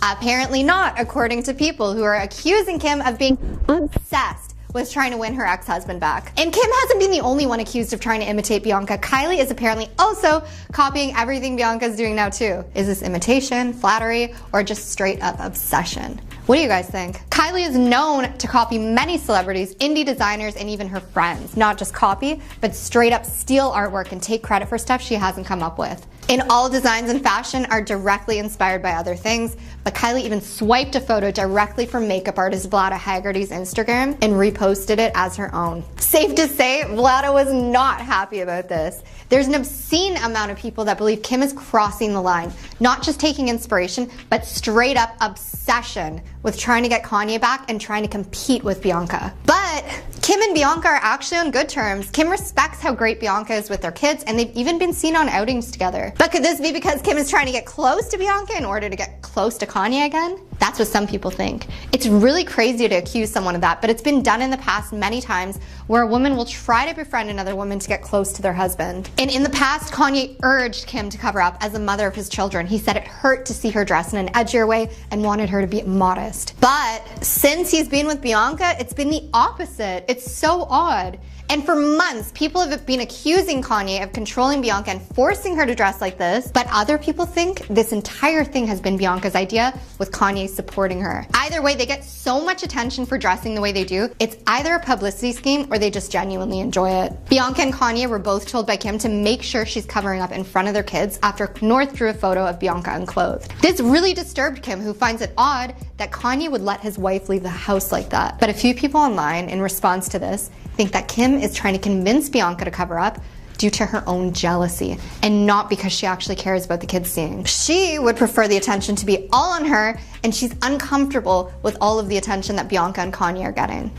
Apparently not, according to people who are accusing Kim of being obsessed with trying to win her ex-husband back. And Kim hasn't been the only one accused of trying to imitate Bianca. Kylie is apparently also copying everything Bianca's doing now too. Is this imitation, flattery, or just straight up obsession? What do you guys think? Kylie is known to copy many celebrities, indie designers, and even her friends. Not just copy, but straight up steal artwork and take credit for stuff she hasn't come up with. And all designs and fashion are directly inspired by other things, but Kylie even swiped a photo directly from makeup artist Vlada Haggerty's Instagram and reposted it as her own. Safe to say, Vlada was not happy about this. There's an obscene amount of people that believe Kim is crossing the line, not just taking inspiration, but straight up obsession with trying to get Kanye back and trying to compete with Bianca. But Kim and Bianca are actually on good terms. Kim respects how great Bianca is with their kids, and they've even been seen on outings together. But could this be because Kim is trying to get close to Bianca in order to get close to Kanye again? That's what some people think. It's really crazy to accuse someone of that, but it's been done in the past many times where a woman will try to befriend another woman to get close to their husband. And in the past, Kanye urged Kim to cover up as a mother of his children. He said it hurt to see her dress in an edgier way and wanted her to be modest. But since he's been with Bianca, it's been the opposite. It's so odd. And for months, people have been accusing Kanye of controlling Bianca and forcing her to dress like this, but other people think this entire thing has been Bianca's idea, with Kanye supporting her. Either way, they get so much attention for dressing the way they do, it's either a publicity scheme or they just genuinely enjoy it. Bianca and Kanye were both told by Kim to make sure she's covering up in front of their kids after North drew a photo of Bianca unclothed. This really disturbed Kim, who finds it odd that Kanye would let his wife leave the house like that. But a few people online, in response to this, think that Kim is trying to convince Bianca to cover up due to her own jealousy and not because she actually cares about the kids seeing. She would prefer the attention to be all on her, and she's uncomfortable with all of the attention that Bianca and Kanye are getting.